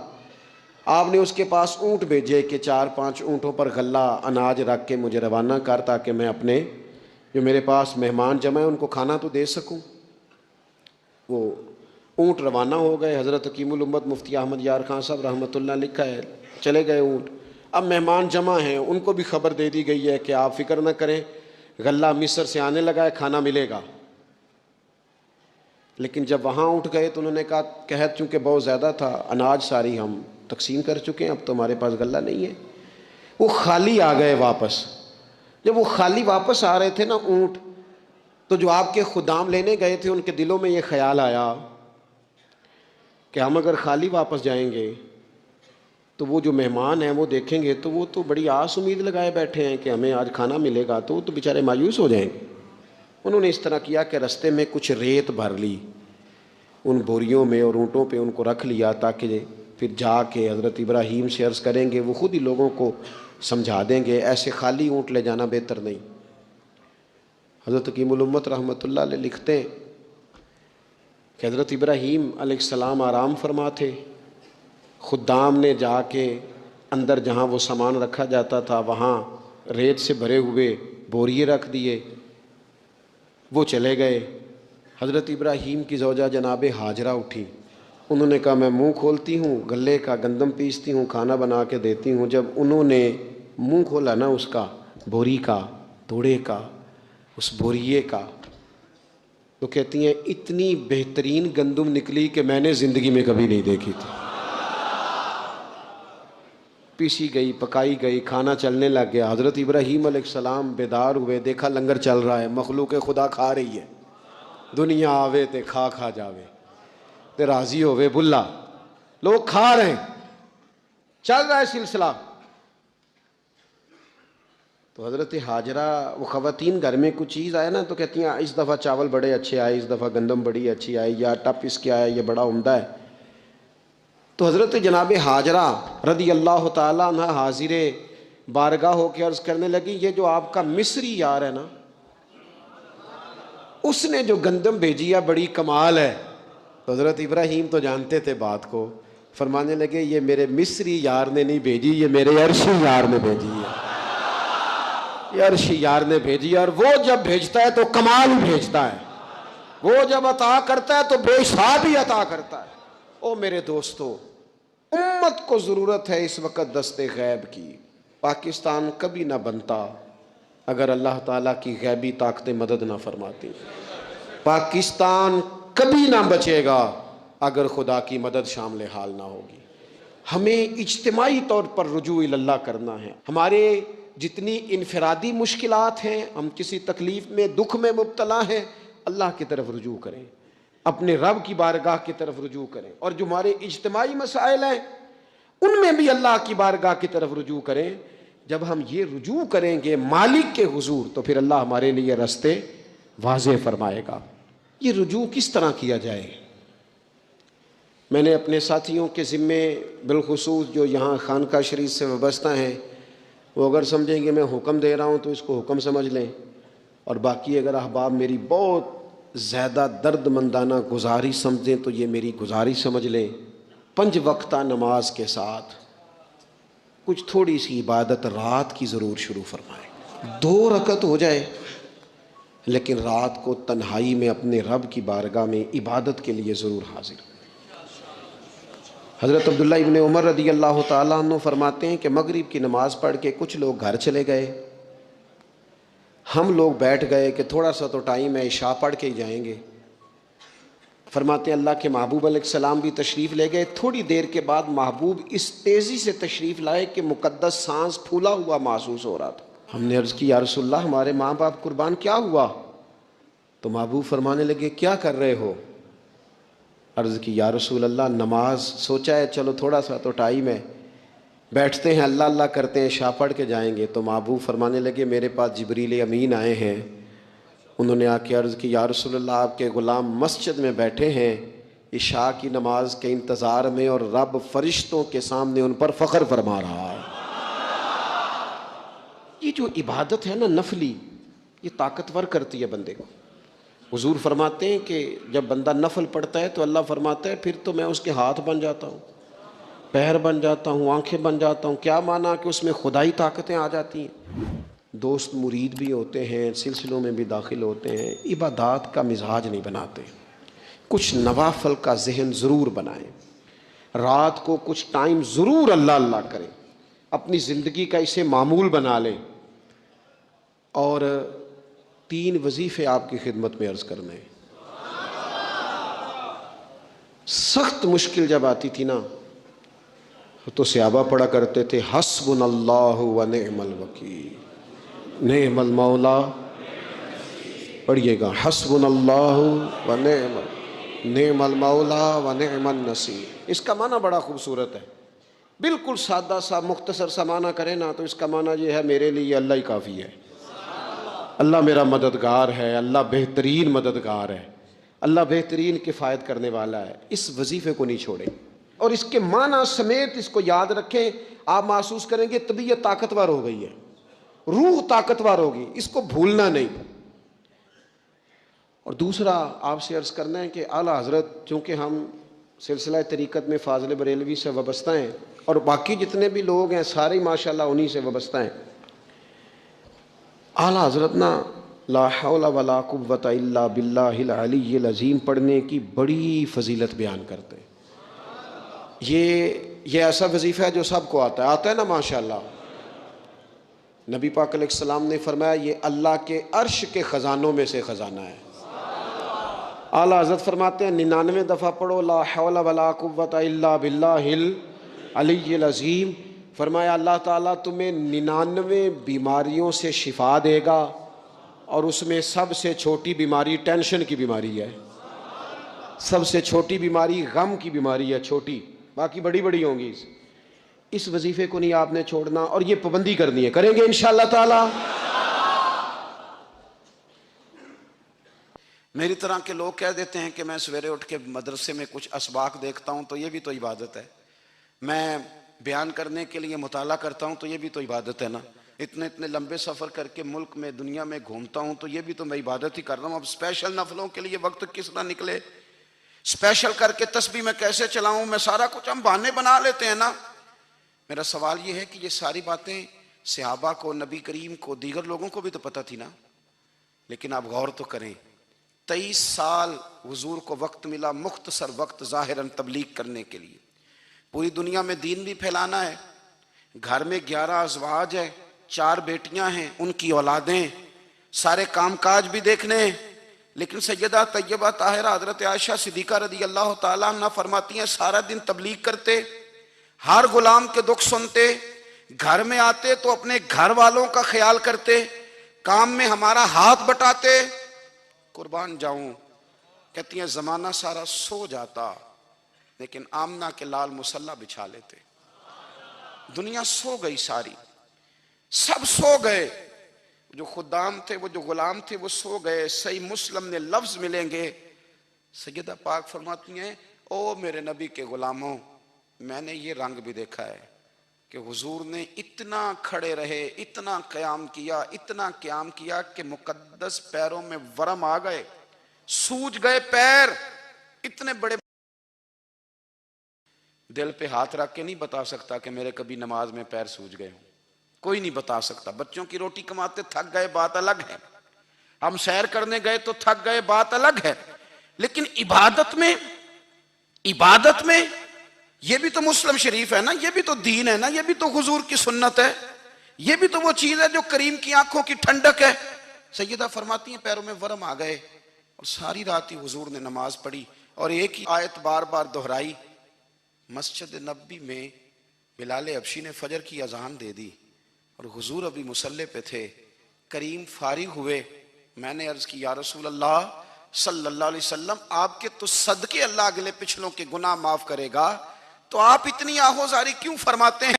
Speaker 2: آپ نے اس کے پاس اونٹ بھیجے کہ 4-5 اونٹوں پر غلہ اناج رکھ کے مجھے روانہ کر تاکہ میں اپنے جو میرے پاس مہمان جمع ہیں ان کو کھانا تو دے سکوں. وہ اونٹ روانہ ہو گئے. حضرت حکیم الامت مفتی احمد یار خان صاحب رحمۃ اللہ لکھا ہے، چلے گئے اونٹ. اب مہمان جمع ہیں، ان کو بھی خبر دے دی گئی ہے کہ آپ فکر نہ کریں، غلہ مصر سے آنے لگا ہے، کھانا ملے گا. لیکن جب وہاں اٹھ گئے تو انہوں نے کہا قحط چونکہ بہت زیادہ تھا، اناج ساری ہم تقسیم کر چکے ہیں، اب تو ہمارے پاس غلہ نہیں ہے. وہ خالی آ گئے واپس. جب وہ خالی واپس آ رہے تھے نا اونٹ، تو جو آپ کے خدام لینے گئے تھے ان کے دلوں میں یہ خیال آیا کہ ہم اگر خالی واپس جائیں گے تو وہ جو مہمان ہیں وہ دیکھیں گے تو وہ تو بڑی آس امید لگائے بیٹھے ہیں کہ ہمیں آج کھانا ملے گا، تو وہ تو بیچارے مایوس ہو جائیں گے. انہوں نے اس طرح کیا کہ رستے میں کچھ ریت بھر لی ان بوریوں میں اور اونٹوں پہ ان کو رکھ لیا تاکہ پھر جا کے حضرت ابراہیم سے عرض کریں گے، وہ خود ہی لوگوں کو سمجھا دیں گے، ایسے خالی اونٹ لے جانا بہتر نہیں. حضرت حکیم الامت رحمۃ اللہ علیہ لکھتے ہیں کہ حضرت ابراہیم علیہ السلام آرام فرما تھے. خدام نے جا کے اندر جہاں وہ سامان رکھا جاتا تھا وہاں ریت سے بھرے ہوئے بوریے رکھ دیے. وہ چلے گئے. حضرت ابراہیم کی زوجہ جناب ہاجرہ اٹھی. انہوں نے کہا میں منہ کھولتی ہوں, غلے کا گندم پیستی ہوں, کھانا بنا کے دیتی ہوں. جب انہوں نے منہ کھولا نا اس کا, بوری کا, توڑے کا, اس بوریے کا, تو کہتی ہیں اتنی بہترین گندم نکلی کہ میں نے زندگی میں کبھی نہیں دیکھی تھی. پیسی گئی, پکائی گئی, کھانا چلنے لگ گیا. حضرت ابراہیم علیہ السلام بیدار ہوئے, دیکھا لنگر چل رہا ہے, مخلوق خدا کھا رہی ہے. دنیا آوے تے کھا جاوے تے راضی ہوئے بلا, لوگ کھا رہے ہیں, چل رہا ہے سلسلہ. تو حضرت ہاجرہ, وہ خواتین گھر میں کچھ چیز آئے نا تو کہتی ہیں اس دفعہ چاول بڑے اچھے آئے, اس دفعہ گندم بڑی اچھی آئی, یا آٹا پس کے آیا, یہ بڑا عمدہ ہے. تو حضرت جناب ہاجرہ رضی اللہ تعالیٰ عنہ حاضر بارگاہ ہو کے عرض کرنے لگی, یہ جو آپ کا مصری یار ہے نا, اس نے جو گندم بھیجی ہے بڑی کمال ہے. تو حضرت ابراہیم تو جانتے تھے بات کو, فرمانے لگے یہ میرے مصری یار نے نہیں بھیجی, یہ میرے عرشی یار نے بھیجی ہے. یہ عرشی یار نے بھیجی ہے, اور وہ جب بھیجتا ہے تو کمال ہی بھیجتا ہے. وہ جب عطا کرتا ہے تو بے حساب ہی عطا کرتا ہے. او میرے دوستو, امت کو ضرورت ہے اس وقت دست غیب کی. پاکستان کبھی نہ بنتا اگر اللہ تعالیٰ کی غیبی طاقتیں مدد نہ فرماتی. پاکستان کبھی نہ بچے گا اگر خدا کی مدد شامل حال نہ ہوگی. ہمیں اجتماعی طور پر رجوع اللہ کرنا ہے. ہمارے جتنی انفرادی مشکلات ہیں, ہم کسی تکلیف میں, دکھ میں مبتلا ہیں, اللہ کی طرف رجوع کریں, اپنے رب کی بارگاہ کی طرف رجوع کریں. اور جو ہمارے اجتماعی مسائل ہیں ان میں بھی اللہ کی بارگاہ کی طرف رجوع کریں. جب ہم یہ رجوع کریں گے مالک کے حضور تو پھر اللہ ہمارے لیے راستے واضح فرمائے گا. یہ رجوع کس طرح کیا جائے؟ میں نے اپنے ساتھیوں کے ذمے, بالخصوص جو یہاں خانقاہ شریف سے وابستہ ہیں, وہ اگر سمجھیں گے میں حکم دے رہا ہوں تو اس کو حکم سمجھ لیں, اور باقی اگر احباب میری بہت زیادہ درد مندانہ گزارش سمجھیں تو یہ میری گزارش سمجھ لیں. 5 وقتہ نماز کے ساتھ کچھ تھوڑی سی عبادت رات کی ضرور شروع فرمائیں. 2 رکعت ہو جائے, لیکن رات کو تنہائی میں اپنے رب کی بارگاہ میں عبادت کے لیے ضرور حاضر. حضرت عبداللہ ابن عمر رضی اللہ تعالیٰ عنہ فرماتے ہیں کہ مغرب کی نماز پڑھ کے کچھ لوگ گھر چلے گئے. ہم لوگ بیٹھ گئے کہ تھوڑا سا تو ٹائم ہے, عشاء پڑھ کے ہی جائیں گے. فرماتے ہیں اللہ کے محبوب علیہ السلام بھی تشریف لے گئے. تھوڑی دیر کے بعد محبوب اس تیزی سے تشریف لائے کہ مقدس سانس پھولا ہوا محسوس ہو رہا تھا. ہم نے عرض کی یا رسول اللہ ہمارے ماں باپ قربان, کیا ہوا؟ تو محبوب فرمانے لگے کیا کر رہے ہو؟ عرض کی یا رسول اللہ نماز, سوچا ہے چلو تھوڑا سا تو ٹائم ہے, بیٹھتے ہیں اللہ اللہ کرتے ہیں, عشاء پڑھ کے جائیں گے. تو محبوب فرمانے لگے میرے پاس جبریل امین آئے ہیں. انہوں نے آ کے عرض کی یا رسول اللہ آپ کے غلام مسجد میں بیٹھے ہیں عشاء کی نماز کے انتظار میں, اور رب فرشتوں کے سامنے ان پر فخر فرما رہا ہے. یہ جو عبادت ہے نا نفلی, یہ طاقتور کرتی ہے بندے کو. حضور فرماتے ہیں کہ جب بندہ نفل پڑھتا ہے تو اللہ فرماتا ہے پھر تو میں اس کے ہاتھ بن جاتا ہوں, پیر بن جاتا ہوں, آنکھیں بن جاتا ہوں. کیا معنی کہ اس میں خدائی طاقتیں آ جاتی ہیں. دوست مرید بھی ہوتے ہیں, سلسلوں میں بھی داخل ہوتے ہیں, عبادات کا مزاج نہیں بناتے. کچھ نوافل کا ذہن ضرور بنائیں, رات کو کچھ ٹائم ضرور اللہ اللہ کریں, اپنی زندگی کا اسے معمول بنا لیں. اور 3 وظیفے آپ کی خدمت میں عرض کرنے ہیں. سخت مشکل جب آتی تھی نا تو صحابہ پڑھا کرتے تھے حسبنا اللہ و نعم الوکیل, نعم المولا. پڑھیے گا حسبنا اللہ و نعم المولا و نعم النصیر. اس کا معنی بڑا خوبصورت ہے. بالکل سادہ سا مختصر سا معنی کریں نا تو اس کا معنی یہ ہے میرے لیے اللہ ہی کافی ہے, اللہ میرا مددگار ہے, اللہ بہترین مددگار ہے, اللہ بہترین کفایت کرنے والا ہے. اس وظیفے کو نہیں چھوڑیں اور اس کے معنی سمیت اس کو یاد رکھیں. آپ محسوس کریں گے طبیعت طاقتور ہو گئی ہے, روح طاقتور ہوگی, اس کو بھولنا نہیں. اور دوسرا آپ سے عرض کرنا ہے کہ اعلیٰ حضرت, چونکہ ہم سلسلہ طریقت میں فاضل بریلوی سے وابستہ ہیں اور باقی جتنے بھی لوگ ہیں سارے ماشاءاللہ انہی سے وابستہ ہیں. اعلیٰ حضرت نا لا حول ولا قوت الا باللہ العلی العظیم پڑھنے کی بڑی فضیلت بیان کرتے ہیں۔ یہ ایسا وظیفہ ہے جو سب کو آتا ہے نا ماشاءاللہ۔ نبی پاک علیہ السلام نے فرمایا یہ اللہ کے عرش کے خزانوں میں سے خزانہ ہے۔ اعلیٰ حضرت فرماتے ہیں 99 دفعہ پڑھو لا حول ولا قوت الا باللہ العلی العظیم، فرمایا اللہ تعالیٰ تمہیں 99 بیماریوں سے شفا دے گا، اور اس میں سب سے چھوٹی بیماری ٹینشن کی بیماری ہے، سب سے چھوٹی بیماری غم کی بیماری ہے، چھوٹی، باقی بڑی بڑی ہوں گی۔ اس وظیفے کو نہیں آپ نے چھوڑنا، اور یہ پابندی کرنی ہے، کریں گے انشاءاللہ تعالی۔ میری طرح کے لوگ کہہ دیتے ہیں کہ میں سویرے اٹھ کے مدرسے میں کچھ اسباق دیکھتا ہوں تو یہ بھی تو عبادت ہے، میں بیان کرنے کے لیے مطالعہ کرتا ہوں تو یہ بھی تو عبادت ہے نا، اتنے لمبے سفر کر کے ملک میں دنیا میں گھومتا ہوں تو یہ بھی تو میں عبادت ہی کر رہا ہوں۔ اب اسپیشل نفلوں کے لیے وقت کس طرح نکلے، اسپیشل کر کے تسبیح میں کیسے چلاؤں، میں سارا کچھ ہم بہانے بنا لیتے ہیں نا۔ میرا سوال یہ ہے کہ یہ ساری باتیں صحابہ کو، نبی کریم کو، دیگر لوگوں کو بھی تو پتہ تھی نا، لیکن آپ غور تو کریں 23 سال حضور کو وقت ملا، مختصر وقت ظاہراً تبلیغ کرنے کے لیے، پوری دنیا میں دین بھی پھیلانا ہے، گھر میں 11 ازواج ہے، 4 بیٹیاں ہیں، ان کی اولادیں، سارے کام کاج بھی دیکھنے ہیں، لیکن سیدہ طیبہ طاہرہ حضرت عائشہ صدیقہ رضی اللہ تعالیٰ عنہ فرماتی ہیں سارا دن تبلیغ کرتے، ہر غلام کے دکھ سنتے، گھر میں آتے تو اپنے گھر والوں کا خیال کرتے، کام میں ہمارا ہاتھ بٹاتے، قربان جاؤں، کہتی ہیں زمانہ سارا سو جاتا لیکن آمنہ کے لال مصلی بچھا لیتے، دنیا سو گئی ساری، سب سو گئے، جو خدام تھے، وہ جو غلام تھے وہ سو گئے۔ صحیح مسلم نے لفظ ملیں گے، سیدہ پاک فرماتی ہیں او میرے نبی کے غلاموں، میں نے یہ رنگ بھی دیکھا ہے کہ حضور نے اتنا کھڑے رہے، اتنا قیام کیا، اتنا قیام کیا کہ مقدس پیروں میں ورم آ گئے، سوج گئے پیر، اتنے بڑے۔ دل پہ ہاتھ رکھ کے نہیں بتا سکتا کہ میرے کبھی نماز میں پیر سوج گئے ہوں، کوئی نہیں بتا سکتا۔ بچوں کی روٹی کماتے تھک گئے بات الگ ہے، ہم سیر کرنے گئے تو تھک گئے بات الگ ہے، لیکن عبادت میں یہ بھی تو مسلم شریف ہے نا، یہ بھی تو دین ہے نا، یہ بھی تو حضور کی سنت ہے، یہ بھی تو وہ چیز ہے جو کریم کی آنکھوں کی ٹھنڈک ہے۔ سیدہ فرماتی ہیں پیروں میں ورم آ گئے، اور ساری رات ہی حضور نے نماز پڑھی اور ایک ہی آیت بار بار دہرائی۔ مسجد نبی میں بلال حبشی نے فجر کی اذان دے دی اور حضور ابھی مصلی پہ تھے، کریم فارغ ہوئے، میں نے عرض کی یا رسول اللہ صلی اللہ علیہ وسلم آپ کے تو صدقے اللہ اگلے پچھلوں کے گناہ معاف کرے گا، تو آپ اتنی آہوزاری کیوں فرماتے ہیں؟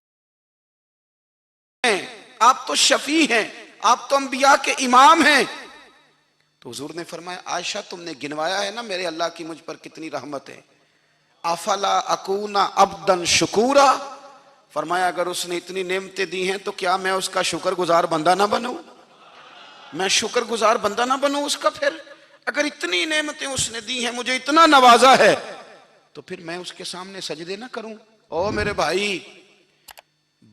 Speaker 2: آپ تو شفیع ہیں، آپ تو انبیاء کے امام ہیں۔ تو حضور نے فرمایا عائشہ تم نے گنوایا ہے نا میرے اللہ کی مجھ پر کتنی رحمت ہے، افلا اکون عبدا شکورا، فرمایا اگر اس نے اتنی نعمتیں دی ہیں تو کیا میں اس کا شکر گزار بندہ نہ بنوں، میں شکر گزار بندہ نہ بنوں اس کا؟ پھر اگر اتنی نعمتیں اس نے دی ہیں، مجھے اتنا نوازا ہے، تو پھر میں اس کے سامنے سجدے نہ کروں؟ او میرے بھائی،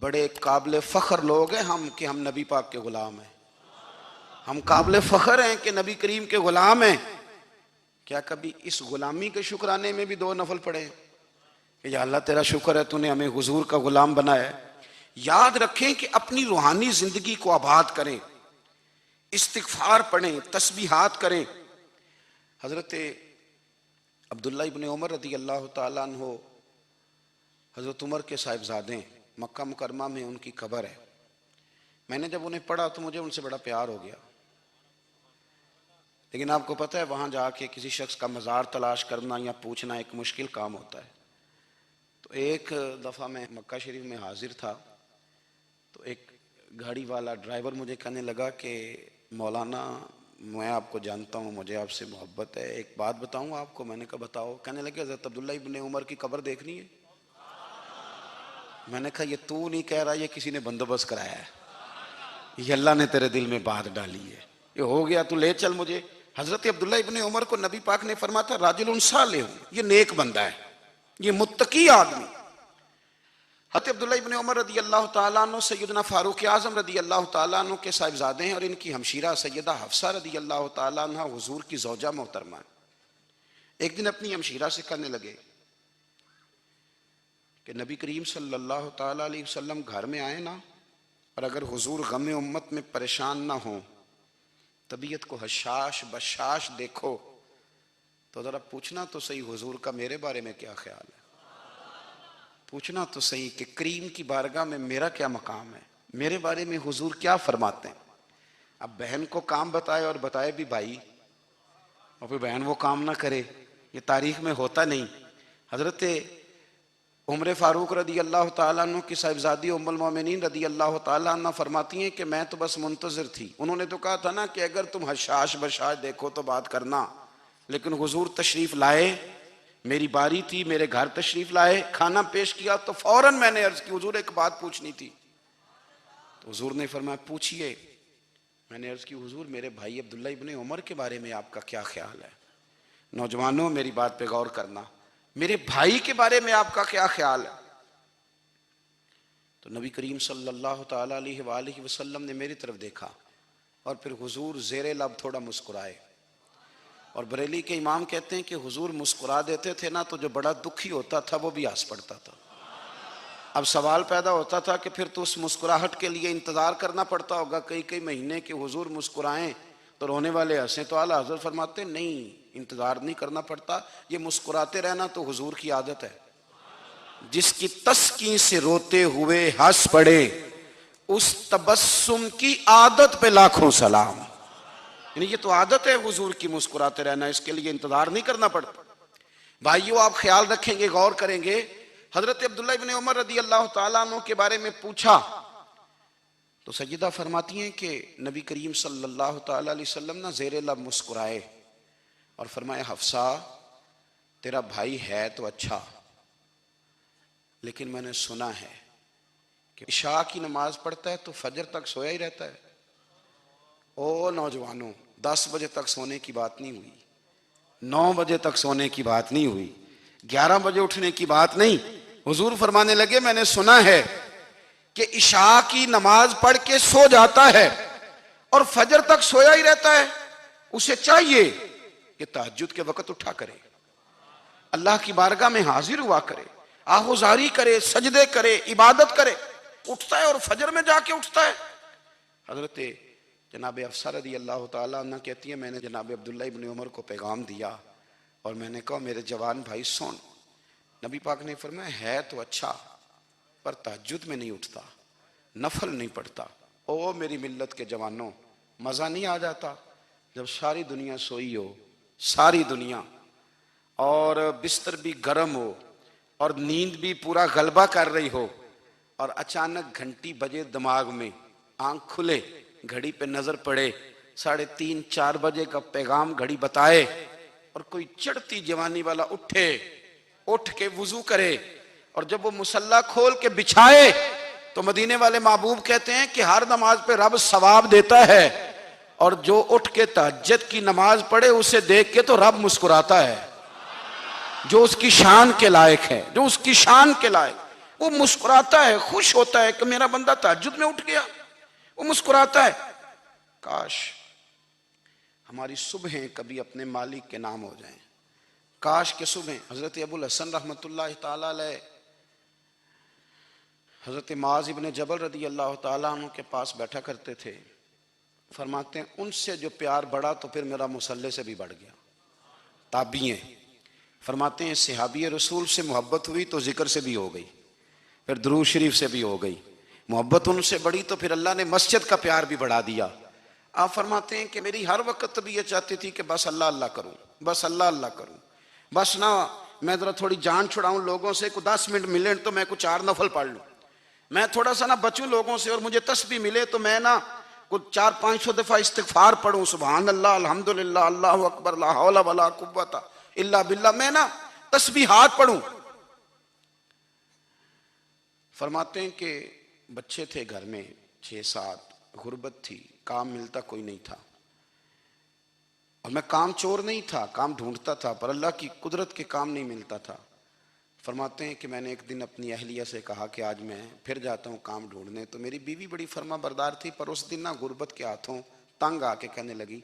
Speaker 2: بڑے قابل فخر لوگ ہیں ہم کہ ہم نبی پاک کے غلام ہیں، ہم قابل فخر ہیں کہ نبی کریم کے غلام ہیں۔ کیا کبھی اس غلامی کے شکرانے میں بھی 2 نفل پڑھے کہ یا اللہ تیرا شکر ہے تو نے ہمیں حضور کا غلام بنایا ہے؟ یاد رکھیں کہ اپنی روحانی زندگی کو آباد کریں، استغفار پڑھیں، تسبیحات کریں۔ حضرت عبداللہ ابن عمر رضی اللہ تعالیٰ عنہ حضرت عمر کے صاحبزادے، مکہ مکرمہ میں ان کی قبر ہے، میں نے جب انہیں پڑھا تو مجھے ان سے بڑا پیار ہو گیا، لیکن آپ کو پتہ ہے وہاں جا کے کسی شخص کا مزار تلاش کرنا یا پوچھنا ایک مشکل کام ہوتا ہے۔ تو ایک دفعہ میں مکہ شریف میں حاضر تھا تو ایک گاڑی والا ڈرائیور مجھے کہنے لگا کہ مولانا میں آپ کو جانتا ہوں، مجھے آپ سے محبت ہے، ایک بات بتاؤں آپ کو؟ میں نے کہا بتاؤ۔ کہنے لگے حضرت عبداللہ ابن عمر کی قبر دیکھنی ہے؟ میں نے کہا یہ تو نہیں کہہ رہا، یہ کسی نے بندوبست کرایا ہے، یہ اللہ نے تیرے دل میں بات ڈالی ہے، یہ ہو گیا تو لے چل مجھے۔ حضرت عبداللہ ابن عمر کو نبی پاک نے فرمایا تھا راجل صالح، یہ نیک بندہ ہے، یہ متقی آدمی۔ حضرت عبداللہ ابن عمر رضی اللہ تعالیٰ عنہ سیدنا فاروق اعظم رضی اللہ تعالیٰ عنہ کے صاحبزادے ہیں، اور ان کی ہمشیرہ سیدہ حفصہ رضی اللہ تعالیٰ عنہ حضور کی زوجہ محترمہ ہیں۔ ایک دن اپنی ہمشیرہ سے کہنے لگے کہ نبی کریم صلی اللہ تعالیٰ علیہ وسلم گھر میں آئے نا، اور اگر حضور غم امت میں پریشان نہ ہوں، طبیعت کو حشاش بشاش دیکھو، تو ذرا پوچھنا تو صحیح حضور کا میرے بارے میں کیا خیال ہے، پوچھنا تو صحیح کہ کریم کی بارگاہ میں میرا کیا مقام ہے، میرے بارے میں حضور کیا فرماتے ہیں۔ اب بہن کو کام بتائے، اور بتائے بھی بھائی، اور پھر بہن وہ کام نہ کرے، یہ تاریخ میں ہوتا نہیں۔ حضرت عمر فاروق رضی اللہ تعالیٰ عنہ کی صاحبزادی ام المومنین رضی اللہ تعالیٰ عنہ فرماتی ہیں کہ میں تو بس منتظر تھی، انہوں نے تو کہا تھا نا کہ اگر تم حشاش بشاش دیکھو تو بات کرنا، لیکن حضور تشریف لائے، میری باری تھی، میرے گھر تشریف لائے، کھانا پیش کیا تو فوراً میں نے عرض کی حضور ایک بات پوچھنی تھی، تو حضور نے فرمایا پوچھئے۔ میں نے عرض کی حضور میرے بھائی عبداللہ ابن عمر کے بارے میں آپ کا کیا خیال ہے؟ نوجوانوں میری بات پہ غور کرنا، میرے بھائی کے بارے میں آپ کا کیا خیال ہے؟ تو نبی کریم صلی اللہ تعالیٰ علیہ وآلہ وسلم نے میری طرف دیکھا، اور پھر حضور زیر لب تھوڑا مسکرائے، اور بریلی کے امام کہتے ہیں کہ حضور مسکرا دیتے تھے نا تو جو بڑا دکھی ہوتا تھا وہ بھی ہنس پڑتا تھا۔ اب سوال پیدا ہوتا تھا کہ پھر تو اس مسکراہٹ کے لیے انتظار کرنا پڑتا ہوگا کئی مہینے کہ حضور مسکرائیں تو رونے والے ہنسیں، تو اعلیٰ حضرت فرماتے نہیں، انتظار نہیں کرنا پڑتا، یہ مسکراتے رہنا تو حضور کی عادت ہے۔ جس کی تسکین سے روتے ہوئے ہنس پڑے، اس تبسم کی عادت پہ لاکھوں سلام۔ یعنی یہ تو عادت ہے حضور کی مسکراتے رہنا، اس کے لیے انتظار نہیں کرنا پڑتا۔ بھائیو آپ خیال رکھیں گے، غور کریں گے، حضرت عبداللہ ابن عمر رضی اللہ تعالیٰ عنہ کے بارے میں پوچھا تو سیدہ فرماتی ہیں کہ نبی کریم صلی اللہ تعالیٰ علیہ وسلم نہ زیر لب مسکرائے اور فرمایا حفصہ تیرا بھائی ہے تو اچھا، لیکن میں نے سنا ہے کہ عشاء کی نماز پڑھتا ہے تو فجر تک سویا ہی رہتا ہے۔ او نوجوانوں، 10 بجے تک سونے کی بات نہیں ہوئی، 9 بجے تک سونے کی بات نہیں ہوئی، 11 بجے اٹھنے کی بات نہیں۔ حضور فرمانے لگے میں نے سنا ہے کہ عشاء کی نماز پڑھ کے سو جاتا ہے اور فجر تک سویا ہی رہتا ہے، اسے چاہیے کہ تہجد کے وقت اٹھا کرے، اللہ کی بارگاہ میں حاضر ہوا کرے، آہوزاری کرے، سجدے کرے، عبادت کرے، اٹھتا ہے اور فجر میں جا کے اٹھتا ہے۔ حضرت جناب حفصہ رضی اللہ تعالیٰ عنہ کہتی ہے میں نے جناب عبداللہ ابن عمر کو پیغام دیا اور میں نے کہا میرے جوان بھائی سن، نبی پاک نے فرمایا ہے تو اچھا پر تہجد میں نہیں اٹھتا، نفل نہیں پڑھتا۔ او میری ملت کے جوانوں، مزہ نہیں آ جاتا جب ساری دنیا سوئی ہو، ساری دنیا، اور بستر بھی گرم ہو اور نیند بھی پورا غلبہ کر رہی ہو، اور اچانک گھنٹی بجے دماغ میں، آنکھ کھلے، گھڑی پہ نظر پڑے، 3:30 4 بجے کا پیغام گھڑی بتائے، اور کوئی چڑھتی جوانی والا اٹھ کے وضو کرے، اور جب وہ مصلی کھول کے بچھائے تو مدینے والے محبوب کہتے ہیں کہ ہر نماز پہ رب ثواب دیتا ہے، اور جو اٹھ کے تہجد کی نماز پڑھے اسے دیکھ کے تو رب مسکراتا ہے، جو اس کی شان کے لائق ہے، جو اس کی شان کے لائق، وہ مسکراتا ہے، خوش ہوتا ہے کہ میرا بندہ تہجد میں اٹھ گیا، وہ مسکراتا ہے۔ کاش ہماری صبحیں کبھی اپنے مالک کے نام ہو جائیں، کاش کے صبحیں۔ حضرت ابو الحسن رحمۃ اللہ تعالیٰ علیہ حضرت معاذ ابن جبل رضی اللہ تعالیٰ عنہ کے پاس بیٹھا کرتے تھے، فرماتے ہیں ان سے جو پیار بڑھا تو پھر میرا مصلی سے بھی بڑھ گیا۔ تابعی ہیں، فرماتے ہیں صحابی رسول سے محبت ہوئی تو ذکر سے بھی ہو گئی، پھر درود شریف سے بھی ہو گئی، محبت ان سے بڑھی تو پھر اللہ نے مسجد کا پیار بھی بڑھا دیا۔ آپ فرماتے ہیں کہ میری ہر وقت طبیعت چاہتی تھی کہ بس اللہ اللہ کروں، بس اللہ اللہ کروں، بس نہ میں ذرا تھوڑی جان چھڑاؤں لوگوں سے، کو 10 منٹ ملے تو میں کچھ 4 نفل پڑھ لوں، میں تھوڑا سا نہ بچوں لوگوں سے، اور مجھے تسبیح ملے تو میں نہ کچھ 400-500 دفعہ استغفار پڑھوں، سبحان اللہ، الحمدللہ، اللہ اکبر، لا حول ولا قوت الا باللہ، میں نہ تسبیحات پڑھوں۔ فرماتے ہیں کہ بچے تھے گھر میں 6-7، غربت تھی، کام ملتا کوئی نہیں تھا، اور میں کام چور نہیں تھا، کام ڈھونڈتا تھا، پر اللہ کی قدرت کے کام نہیں ملتا تھا۔ فرماتے ہیں کہ میں نے ایک دن اپنی اہلیہ سے کہا کہ آج میں پھر جاتا ہوں کام ڈھونڈنے. تو میری بیوی بڑی فرما بردار تھی، پر اس دن نہ غربت کے ہاتھوں تنگ آ کے کہنے لگی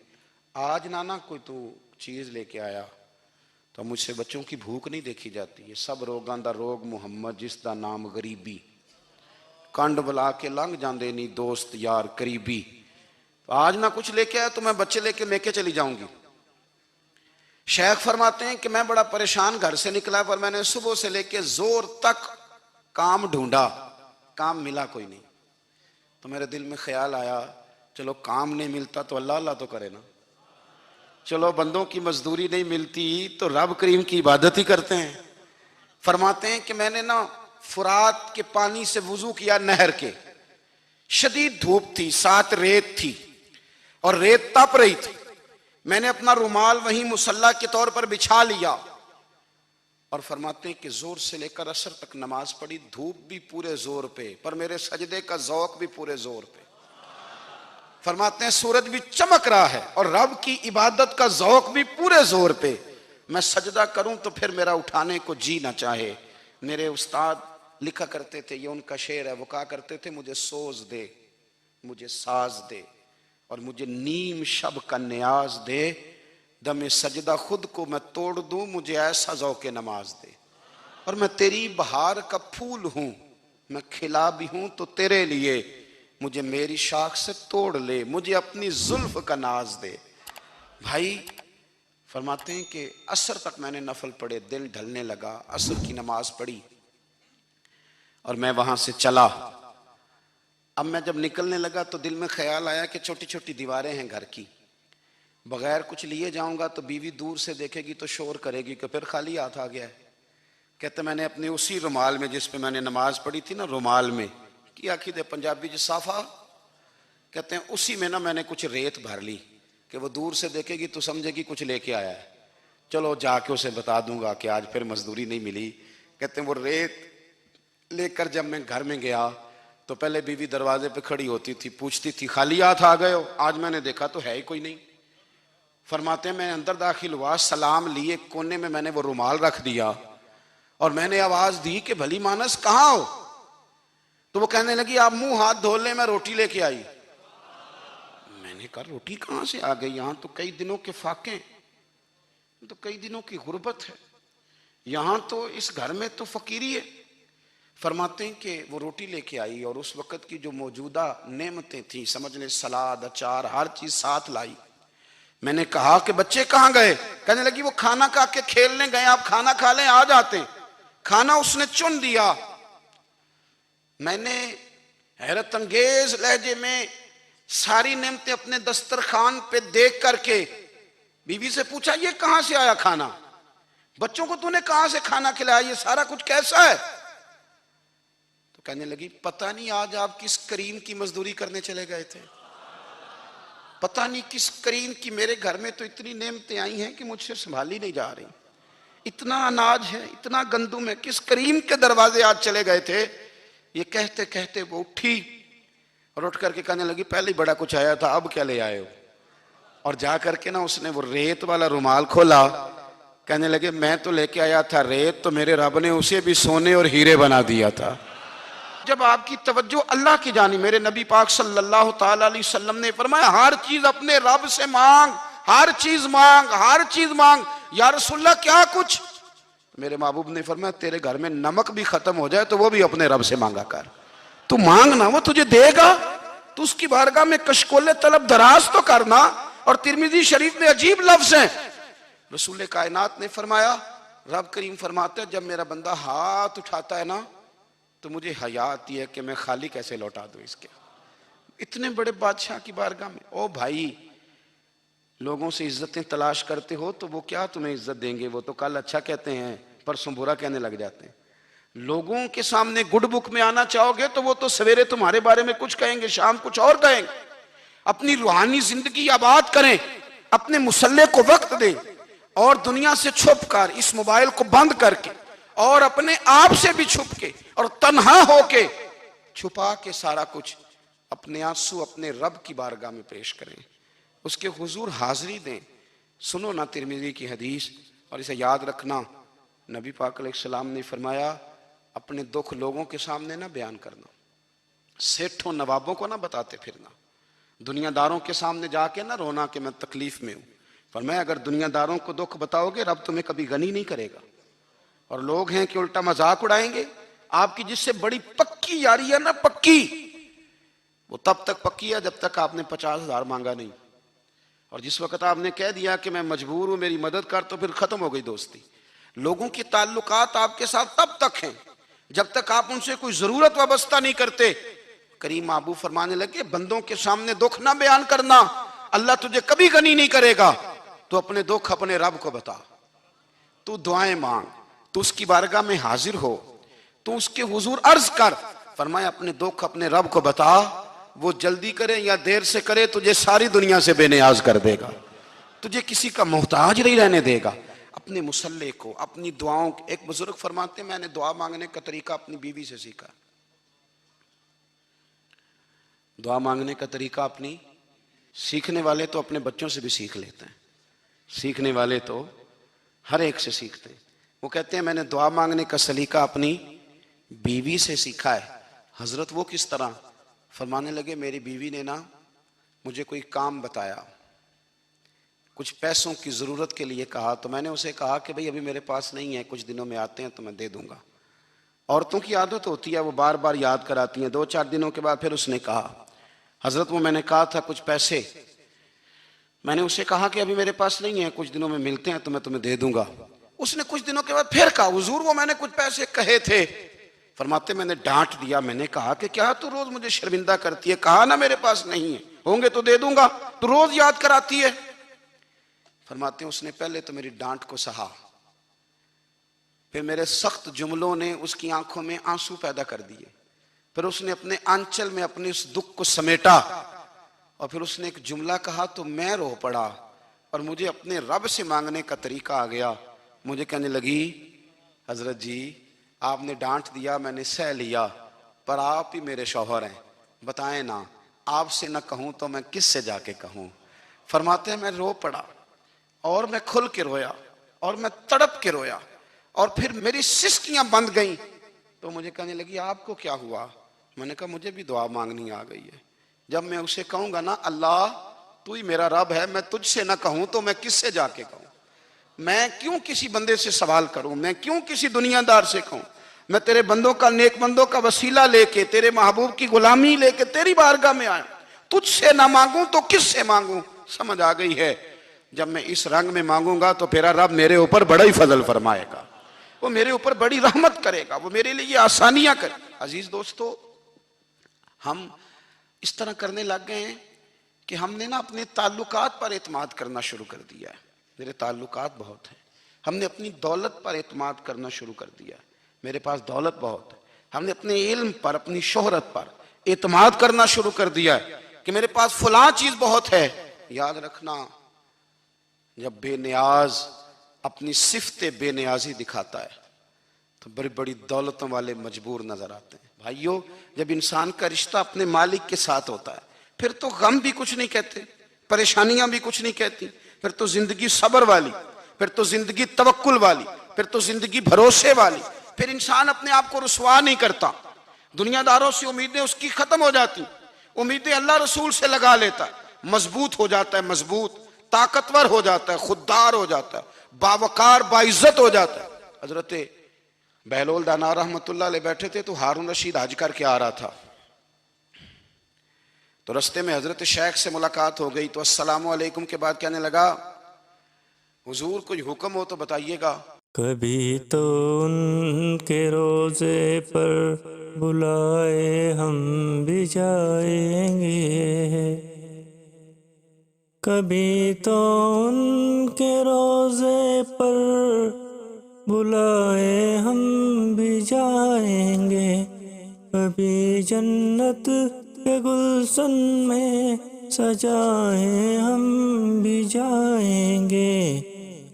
Speaker 2: آج نانا کوئی تو چیز لے کے آیا. تو مجھ سے بچوں کی بھوک نہیں دیکھی جاتی. یہ سب روگاں دا روگ محمد جس دا نام غریبی، کنڈ بلا کے لنگ جاندے نہیں دوست یار قریبی. تو آج نہ کچھ لے کے آیا تو میں بچے لے کے چلی جاؤں گی. شیخ فرماتے ہیں کہ میں بڑا پریشان گھر سے نکلا، پر میں نے صبح سے لے کے زور تک کام ڈھونڈا، کام ملا کوئی نہیں. تو میرے دل میں خیال آیا چلو کام نہیں ملتا تو اللہ اللہ تو کرے نا، چلو بندوں کی مزدوری نہیں ملتی تو رب کریم کی عبادت ہی کرتے ہیں. فرماتے ہیں کہ میں نے نا فرات کے پانی سے وضو کیا، نہر کے، شدید دھوپ تھی، ساتھ ریت تھی اور ریت تپ رہی تھی. میں نے اپنا رومال وہیں مصلی کے طور پر بچھا لیا اور فرماتے ہیں کہ زور سے لے کر عصر تک نماز پڑھی. دھوپ بھی پورے زور پہ، پر میرے سجدے کا ذوق بھی پورے زور پہ. فرماتے ہیں سورج بھی چمک رہا ہے اور رب کی عبادت کا ذوق بھی پورے زور پہ. میں سجدہ کروں تو پھر میرا اٹھانے کو جی نہ چاہے. میرے استاد لکھا کرتے تھے، یہ ان کا شعر ہے، وہ کہا کرتے تھے مجھے سوز دے، مجھے ساز دے اور مجھے نیم شب کا نیاز دے، دم سجدہ خود کو میں توڑ دوں، مجھے ایسا ذوق نماز دے. اور میں تیری بہار کا پھول ہوں، میں کھلا بھی ہوں تو تیرے لیے، مجھے میری شاخ سے توڑ لے، مجھے اپنی زلف کا ناز دے. بھائی فرماتے ہیں کہ عصر تک میں نے نفل پڑھے، دل ڈھلنے لگا، عصر کی نماز پڑھی اور میں وہاں سے چلا. اب میں جب نکلنے لگا تو دل میں خیال آیا کہ چھوٹی چھوٹی دیواریں ہیں گھر کی، بغیر کچھ لیے جاؤں گا تو بیوی دور سے دیکھے گی تو شور کرے گی کہ پھر خالی ہاتھ آ گیا ہے. کہتے میں نے اپنے اسی رومال میں جس پہ میں نے نماز پڑھی تھی نا، رومال میں کی آخی دے پنجابی جو صافہ کہتے ہیں، اسی میں نا میں نے کچھ ریت بھر لی کہ وہ دور سے دیکھے گی تو سمجھے گی کچھ لے کے آیا ہے. چلو جا کے اسے بتا دوں گا کہ آج پھر مزدوری نہیں ملی. کہتے ہیں وہ ریت لے کر جب میں گھر میں گیا تو پہلے بیوی دروازے پہ کھڑی ہوتی تھی، پوچھتی تھی خالی ہاتھ آ گئے ہو؟ آج میں نے دیکھا تو ہے ہی کوئی نہیں. فرماتے ہیں میں اندر داخل ہوا، سلام لیے، کونے میں نے وہ رومال رکھ دیا اور میں نے آواز دی کہ بھلی مانس کہاں ہو؟ تو وہ کہنے لگی آپ منہ ہاتھ دھو لیں، میں روٹی لے کے آئی. میں نے کہا روٹی کہاں سے آ گئی؟ یہاں تو کئی دنوں کے فاقے، تو کئی دنوں کی غربت ہے، یہاں تو اس گھر میں تو فقیری ہے. فرماتے ہیں کہ وہ روٹی لے کے آئی اور اس وقت کی جو موجودہ نعمتیں تھیں، سمجھ لیں سلاد، اچار، ہر چیز ساتھ لائی. میں نے کہا کہ بچے کہاں گئے؟ کہنے لگی وہ کھانا کھا کے کھیلنے گئے، آپ کھانا کھا لیں آ جاتے ہیں. کھانا اس نے چن دیا. میں نے حیرت انگیز لہجے میں ساری نعمتیں اپنے دسترخوان پہ دیکھ کر کے بیوی سے پوچھا یہ کہاں سے آیا کھانا؟ بچوں کو تو نے کہاں سے کھانا کھلایا؟ یہ سارا کچھ کیسا ہے؟ تو کہنے لگی پتہ نہیں آج آپ کس کریم کی مزدوری کرنے چلے گئے تھے، پتہ نہیں کس کریم کی، میرے گھر میں تو اتنی نعمتیں آئی ہیں کہ مجھ سے سنبھالی نہیں جا رہی، اتنا اناج ہے، اتنا گندم ہے، کس کریم کے دروازے آج چلے گئے تھے؟ یہ کہتے کہتے وہ اٹھی اور اٹھ کر کے کہنے لگی پہلے ہی بڑا کچھ آیا تھا، اب کیا لے آئے ہو؟ اور جا کر کے نا اس نے وہ ریت والا رومال کھولا. کہنے لگے میں تو لے کے آیا تھا ریت، تو میرے رب نے اسے بھی سونے اور ہیرے بنا دیا تھا. جب آپ کی توجہ اللہ کی جانب، میرے نبی پاک صلی اللہ تعالی علیہ وسلم نے فرمایا ہر چیز اپنے رب سے مانگ، ہر چیز مانگ، ہر چیز مانگ. یا رسول اللہ کیا کچھ؟ میرے محبوب نے فرمایا تیرے گھر میں نمک بھی ختم ہو جائے تو وہ بھی اپنے رب سے مانگا کر. تو مانگنا، وہ تجھے دے گا، تو اس کی بارگاہ میں کشکول طلب دراز تو کرنا. اور ترمذی شریف میں عجیب لفظ ہیں، رسول کائنات نے فرمایا، رب کریم فرماتا ہے جب میرا بندہ ہاتھ اٹھاتا ہے نا تو مجھے حیا آتی ہے کہ میں خالی کیسے لوٹا دوں اس کے. اتنے بڑے بادشاہ کی بارگاہ میں. او بھائی لوگوں سے عزتیں تلاش کرتے ہو تو وہ کیا تمہیں عزت دیں گے؟ وہ تو کل اچھا کہتے ہیں پرسوں برا کہنے لگ جاتے ہیں. لوگوں کے سامنے گڈ بک میں آنا چاہو گے تو وہ تو سویرے تمہارے بارے میں کچھ کہیں گے، شام کچھ اور کہیں گے. اپنی روحانی زندگی آباد کریں، اپنے مسلح کو وقت دیں اور دنیا سے چھپ کر اس موبائل کو بند کر کے اور اپنے آپ سے بھی چھپ کے اور تنہا ہو کے چھپا کے سارا کچھ اپنے آنسو اپنے رب کی بارگاہ میں پیش کریں، اس کے حضور حاضری دیں. سنو نا ترمذی کی حدیث اور اسے یاد رکھنا. نبی پاک علیہ السلام نے فرمایا اپنے دکھ لوگوں کے سامنے نہ بیان کرنا، سیٹھوں نوابوں کو نہ بتاتے پھرنا، دنیا داروں کے سامنے جا کے نہ رونا کہ میں تکلیف میں ہوں۔ فرمایا اگر دنیا داروں کو دکھ بتاؤ گے رب تمہیں کبھی غنی نہیں کرے گا، اور لوگ ہیں کہ الٹا مذاق اڑائیں گے۔ آپ کی جس سے بڑی پکی یاری ہے نا، پکی، وہ تب تک پکی ہے جب تک آپ نے 50,000 مانگا نہیں، اور جس وقت آپ نے کہہ دیا کہ میں مجبور ہوں میری مدد کر، تو پھر ختم ہو گئی دوستی۔ لوگوں کی تعلقات آپ کے ساتھ تب تک ہیں جب تک آپ ان سے کوئی ضرورت وابستہ نہیں کرتے۔ کریم محبوب فرمانے لگے بندوں کے سامنے دکھ نہ بیان کرنا، اللہ تجھے کبھی غنی نہیں کرے گا۔ تو اپنے دکھ اپنے رب کو بتا، تو دعائیں مانگ، تو اس کی بارگاہ میں حاضر ہو، تو اس کے حضور عرض کر۔ فرمایا اپنے دکھ اپنے رب کو بتا، وہ جلدی کرے یا دیر سے کرے تجھے ساری دنیا سے بے نیاز کر دے گا، تجھے کسی کا محتاج نہیں رہنے دے گا۔ اپنے مسلح کو، اپنی دعاؤں، ایک بزرگ فرماتے ہیں میں نے دعا مانگنے کا طریقہ اپنی بیوی سے سیکھا۔ دعا مانگنے کا طریقہ اپنی، سیکھنے والے تو اپنے بچوں سے بھی سیکھ لیتے ہیں، سیکھنے والے تو ہر ایک سے سیکھتے ہیں۔ وہ کہتے ہیں میں نے دعا مانگنے کا سلیقہ اپنی بیوی سے سیکھا ہے۔ حضرت وہ کس طرح؟ فرمانے لگے میری بیوی نے نا مجھے کوئی کام بتایا، کچھ پیسوں کی ضرورت کے لیے کہا، تو میں نے اسے کہا کہ بھئی ابھی میرے پاس نہیں ہے، کچھ دنوں میں آتے ہیں تو میں دے دوں گا۔ عورتوں کی عادت ہوتی ہے وہ بار بار یاد کراتی ہیں، 2-4 دنوں کے بعد پھر اس نے کہا حضرت وہ میں نے کہا تھا کچھ پیسے، میں نے اسے کہا کہ ابھی میرے پاس نہیں ہے، کچھ دنوں میں ملتے ہیں تو میں تمہیں دے دوں گا۔ اس نے کچھ دنوں کے بعد پھر کہا حضور وہ میں نے کچھ پیسے کہے تھے۔ فرماتے میں نے ڈانٹ دیا، میں نے کہا کہ کیا تو روز مجھے شرمندہ کرتی ہے، کہا نا میرے پاس نہیں ہے، ہوں گے تو دے دوں گا، تو روز یاد کراتی ہے۔ فرماتے ہیں اس نے پہلے تو میری ڈانٹ کو سہا، پھر میرے سخت جملوں نے اس کی آنکھوں میں آنسو پیدا کر دیے، پھر اس نے اپنے آنچل میں اپنے اس دکھ کو سمیٹا، اور پھر اس نے ایک جملہ کہا تو میں رو پڑا، اور مجھے اپنے رب سے مانگنے کا طریقہ آ گیا۔ مجھے کہنے لگی حضرت جی آپ نے ڈانٹ دیا میں نے سہ لیا، پر آپ ہی میرے شوہر ہیں، بتائیں نا آپ سے نہ کہوں تو میں کس سے جا کے کہوں۔ فرماتے ہیں میں رو پڑا، اور میں کھل کے رویا، اور میں تڑپ کے رویا، اور پھر میری سسکیاں بند گئیں۔ تو مجھے کہنے لگی آپ کو کیا ہوا؟ میں نے کہا مجھے بھی دعا مانگنی آ گئی ہے، جب میں اسے کہوں گا نا اللہ تو ہی میرا رب ہے، میں تجھ سے نہ کہوں تو میں کس سے جا کے کہوں؟ میں کیوں کسی بندے سے سوال کروں؟ میں کیوں کسی دنیا دار سے کہوں؟ میں تیرے بندوں کا، نیک بندوں کا وسیلہ لے کے، تیرے محبوب کی غلامی لے کے تیری بارگاہ میں آیا، تجھ سے نہ مانگوں تو کس سے مانگوں؟ سمجھ آ گئی ہے جب میں اس رنگ میں مانگوں گا تو پھر رب میرے اوپر بڑا ہی فضل فرمائے گا، وہ میرے اوپر بڑی رحمت کرے گا، وہ میرے لیے آسانیاں کرے۔ عزیز دوستو ہم اس طرح کرنے لگ گئے ہیں کہ ہم نے نا اپنے تعلقات پر اعتماد کرنا شروع کر دیا ہے۔ میرے تعلقات بہت ہیں، ہم نے اپنی دولت پر اعتماد کرنا شروع کر دیا ہے، میرے پاس دولت بہت ہے، ہم نے اپنے علم پر، اپنی شہرت پر اعتماد کرنا شروع کر دیا ہے کہ میرے پاس فلاں چیز بہت ہے۔ یاد رکھنا جب بے نیاز اپنی صفت بے نیازی دکھاتا ہے تو بڑی بڑی دولتوں والے مجبور نظر آتے ہیں۔ بھائیو جب انسان کا رشتہ اپنے مالک کے ساتھ ہوتا ہے پھر تو غم بھی کچھ نہیں کہتے، پریشانیاں بھی کچھ نہیں کہتی، پھر تو زندگی صبر والی، پھر تو زندگی توکل والی، پھر تو زندگی بھروسے والی، پھر انسان اپنے آپ کو رسوا نہیں کرتا، دنیا داروں سے امیدیں اس کی ختم ہو جاتی، امیدیں اللہ رسول سے لگا لیتا ہے، مضبوط ہو جاتا ہے، مضبوط، طاقتور ہو جاتا ہے، خوددار ہو جاتا ہے، باوقار باعزت ہو جاتا ہے۔ حضرت بہلول دانا رحمت اللہ علیہ بیٹھے تھے تو ہارون رشید حج کر کے آ رہا تھا، تو رستے میں حضرت شیخ سے ملاقات ہو گئی، تو السلام علیکم کے بعد کہنے لگا حضور کوئی حکم ہو تو بتائیے گا۔
Speaker 3: کبھی تو ان کے روزے پر بلائے ہم بھی جائیں گے، کبھی تو ان کے روزے پر بلائے ہم بھی جائیں گے، کبھی جنت کے گلشن میں سجائے ہم بھی جائیں گے،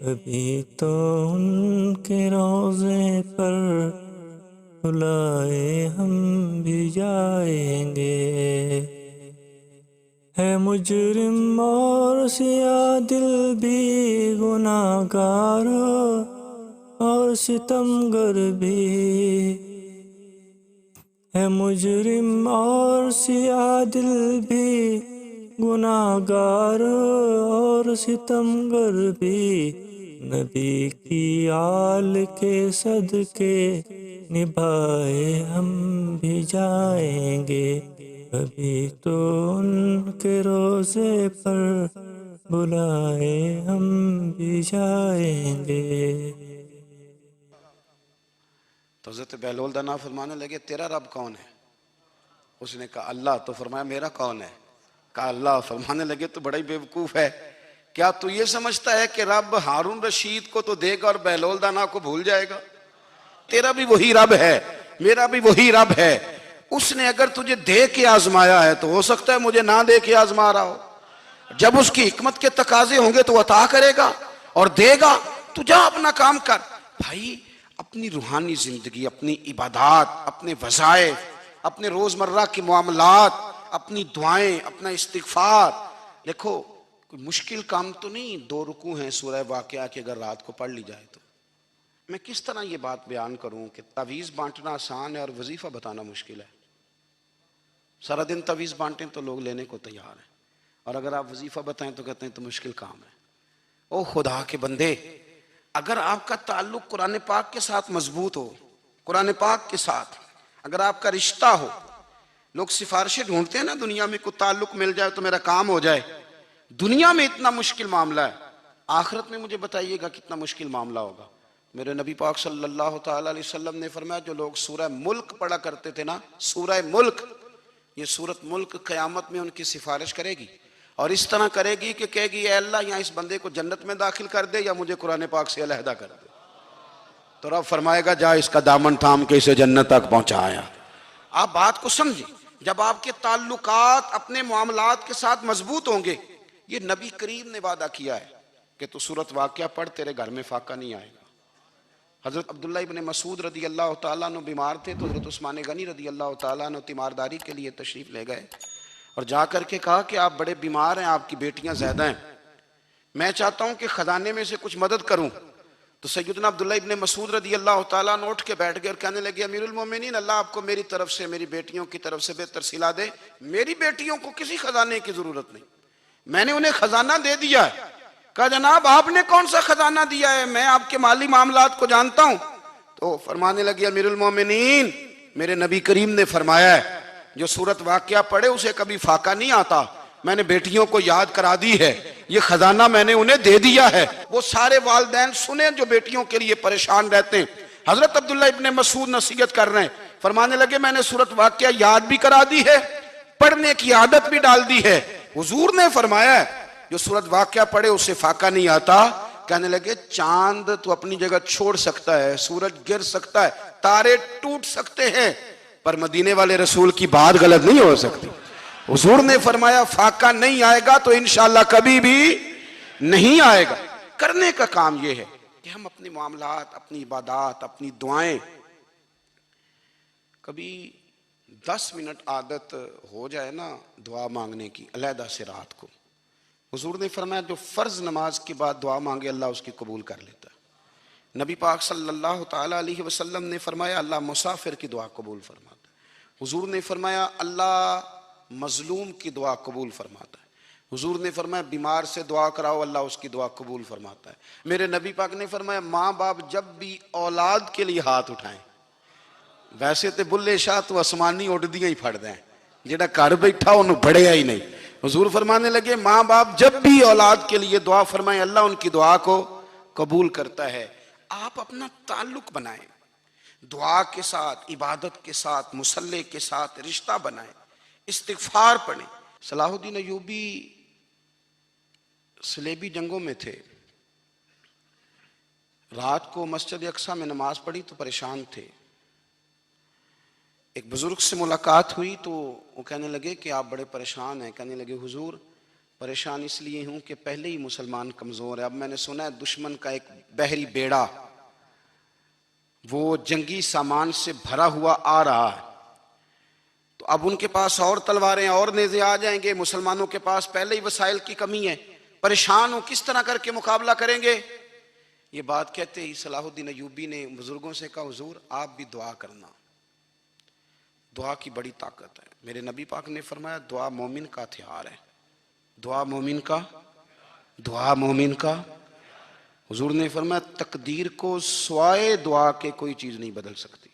Speaker 3: کبھی تو ان کے روزے پر بلائے ہم بھی جائیں گے۔ ہے مجرم اور سیاہ دل بھی گناہ گار، اور اور ستمگر بھی، ہے مجرم اور سیاہ دل بھی، گناہگار اور ستمگر بھی، نبی کی آل کے صدقے نبھائے ہم بھی جائیں گے، کبھی تو ان کے روزے پر بلائے ہم بھی جائیں گے۔
Speaker 2: تو حضرت بہلول دانا فرمانے لگے تیرا رب کون ہے؟ اس نے کہا اللہ۔ تو فرمایا میرا کون ہے؟ کہا اللہ۔ فرمانے لگے تو بڑا ہی بیوقوف ہے، کیا تو یہ سمجھتا ہے کہ رب ہارون رشید کو تو دے گا اور بہلول دانا کو بھول جائے گا؟ تیرا بھی وہی رب ہے، میرا بھی وہی رب ہے۔ اس نے اگر تجھے دے کے آزمایا ہے تو ہو سکتا ہے مجھے نہ دے کے آزما رہا ہو۔ جب اس کی حکمت کے تقاضے ہوں گے تو عطا کرے گا اور دے گا، تو جا اپنا کام کر۔ بھائی اپنی روحانی زندگی، اپنی عبادات، اپنے وظائف، اپنے روزمرہ کے معاملات، اپنی دعائیں، اپنا استغفار، دیکھو کوئی مشکل کام تو نہیں 2 رکوع ہیں سورہ واقعہ کی اگر رات کو پڑھ لی جائے تو۔ میں کس طرح یہ بات بیان کروں کہ تعویذ بانٹنا آسان ہے اور وظیفہ بتانا مشکل ہے؟ سارا دن تعویذ بانٹیں تو لوگ لینے کو تیار ہیں، اور اگر آپ وظیفہ بتائیں تو کہتے ہیں تو مشکل کام ہے۔ او خدا کے بندے، اگر آپ کا تعلق قرآن پاک کے ساتھ مضبوط ہو، قرآن پاک کے ساتھ اگر آپ کا رشتہ ہو، لوگ سفارشیں ڈھونڈتے ہیں نا دنیا میں، کوئی تعلق مل جائے تو میرا کام ہو جائے۔ دنیا میں اتنا مشکل معاملہ ہے، آخرت میں مجھے بتائیے گا کتنا مشکل معاملہ ہوگا۔ میرے نبی پاک صلی اللہ تعالیٰ علیہ وسلم نے فرمایا جو لوگ سورہ ملک پڑھا کرتے تھے نا، سورہ ملک، یہ سورت ملک قیامت میں ان کی سفارش کرے گی، اور اس طرح کرے گی کہ کہے گی اے اللہ یہاں اس بندے کو جنت میں داخل کر دے یا مجھے قرآن پاک سے علیحدہ کر دے۔ تو رب فرمائے گا جا اس کا دامن تھام کے اسے جنت تک پہنچایا۔ آپ بات کو سمجھیں، جب آپ کے تعلقات اپنے معاملات کے ساتھ مضبوط ہوں گے، یہ نبی کریم نے وعدہ کیا ہے کہ تو سورت واقعہ پڑھ تیرے گھر میں فاقہ نہیں آئے گا۔ حضرت عبداللہ ابن مسعود رضی اللہ تعالیٰ عنہ بیمار تھے تو حضرت عثمان غنی رضی اللہ تعالیٰ عنہ تیمارداری کے لیے تشریف لے گئے، اور جا کر کے کہا کہ آپ بڑے بیمار ہیں، آپ کی بیٹیاں زیادہ ہیں، میں چاہتا ہوں کہ خزانے میں سے کچھ مدد کروں۔ تو سیدنا عبداللہ ابن مسعود رضی اللہ تعالیٰ عنہ اٹھ کے بیٹھ گئے اور کہنے لگے امیر المومنین، اللہ آپ کو میری طرف سے، میری بیٹیوں کی طرف سے بہتر صلہ دے، میری بیٹیوں کو کسی خزانے کی ضرورت نہیں، میں نے انہیں خزانہ دے دیا ہے۔ کہا جناب آپ نے کون سا خزانہ دیا ہے، میں آپ کے مالی معاملات کو جانتا ہوں۔ تو فرمانے لگے امیر المومنین، میرے نبی کریم نے فرمایا ہے جو سورت واقعہ پڑھے اسے کبھی فاقہ نہیں آتا، میں نے بیٹیوں کو یاد کرا دی ہے، یہ خزانہ میں نے انہیں دے دیا ہے۔ وہ سارے والدین سنیں جو بیٹیوں کے لیے پریشان رہتے ہیں۔ حضرت عبداللہ ابن مسعود نصیحت کر رہے ہیں، فرمانے لگے میں نے سورت واقعہ یاد بھی کرا دی ہے، پڑھنے کی عادت بھی ڈال دی ہے۔ حضور نے فرمایا ہے جو سورت واقعہ پڑھے اسے فاقہ نہیں آتا۔ کہنے لگے چاند تو اپنی جگہ چھوڑ سکتا ہے، سورج گر سکتا ہے، تارے ٹوٹ سکتے ہیں، پر مدینے والے رسول کی بات غلط نہیں ہو سکتی۔ حضور نے فرمایا فاقہ نہیں آئے گا تو انشاءاللہ کبھی بھی نہیں آئے گا۔ کرنے کا کام یہ ہے کہ ہم اپنے معاملات، اپنی عبادات، اپنی دعائیں، کبھی 10 منٹ عادت ہو جائے نا دعا مانگنے کی علیحدہ سے رات کو۔ حضور نے فرمایا جو فرض نماز کے بعد دعا مانگے اللہ اس کی قبول کر لیتا ہے۔ نبی پاک صلی اللہ تعالیٰ علیہ وسلم نے فرمایا اللہ مسافر کی دعا قبول فرماتا ہے۔ حضور نے فرمایا اللہ مظلوم کی دعا قبول فرماتا ہے۔ حضور نے فرمایا بیمار سے دعا کراؤ اللہ اس کی دعا قبول فرماتا ہے۔ میرے نبی پاک نے فرمایا ماں باپ جب بھی اولاد کے لیے ہاتھ اٹھائیں، ویسے تے بلے شاہ تو آسمانی اڈدیاں ہی پھڑ دیں، جڑا گھر بیٹھا انہوں بڑھیا ہی نہیں۔ حضور فرمانے لگے ماں باپ جب بھی اولاد کے لیے دعا فرمائیں اللہ ان کی دعا کو قبول کرتا ہے۔ آپ اپنا تعلق بنائیں، دعا کے ساتھ، عبادت کے ساتھ، مصلی کے ساتھ رشتہ بنائیں، استغفار پڑھیں۔ صلاح الدین ایوبی صلیبی جنگوں میں تھے، رات کو مسجد اقصی میں نماز پڑھی تو پریشان تھے۔ ایک بزرگ سے ملاقات ہوئی تو وہ کہنے لگے کہ آپ بڑے پریشان ہیں۔ کہنے لگے حضور پریشان اس لیے ہوں کہ پہلے ہی مسلمان کمزور ہے، اب میں نے سنا ہے دشمن کا ایک بحری بیڑا وہ جنگی سامان سے بھرا ہوا آ رہا ہے، تو اب ان کے پاس اور تلواریں اور نیزے آ جائیں گے، مسلمانوں کے پاس پہلے ہی وسائل کی کمی ہے، پریشان ہوں کس طرح کر کے مقابلہ کریں گے۔ یہ بات کہتے ہی صلاح الدین ایوبی نے بزرگوں سے کہا حضور آپ بھی دعا کرنا، دعا کی بڑی طاقت ہے۔ میرے نبی پاک نے فرمایا دعا مومن کا ہتھیار ہے، دعا مومن کا، دعا مومن کا۔ حضور نے فرمایا تقدیر کو سوائے دعا کے کوئی چیز نہیں بدل سکتی۔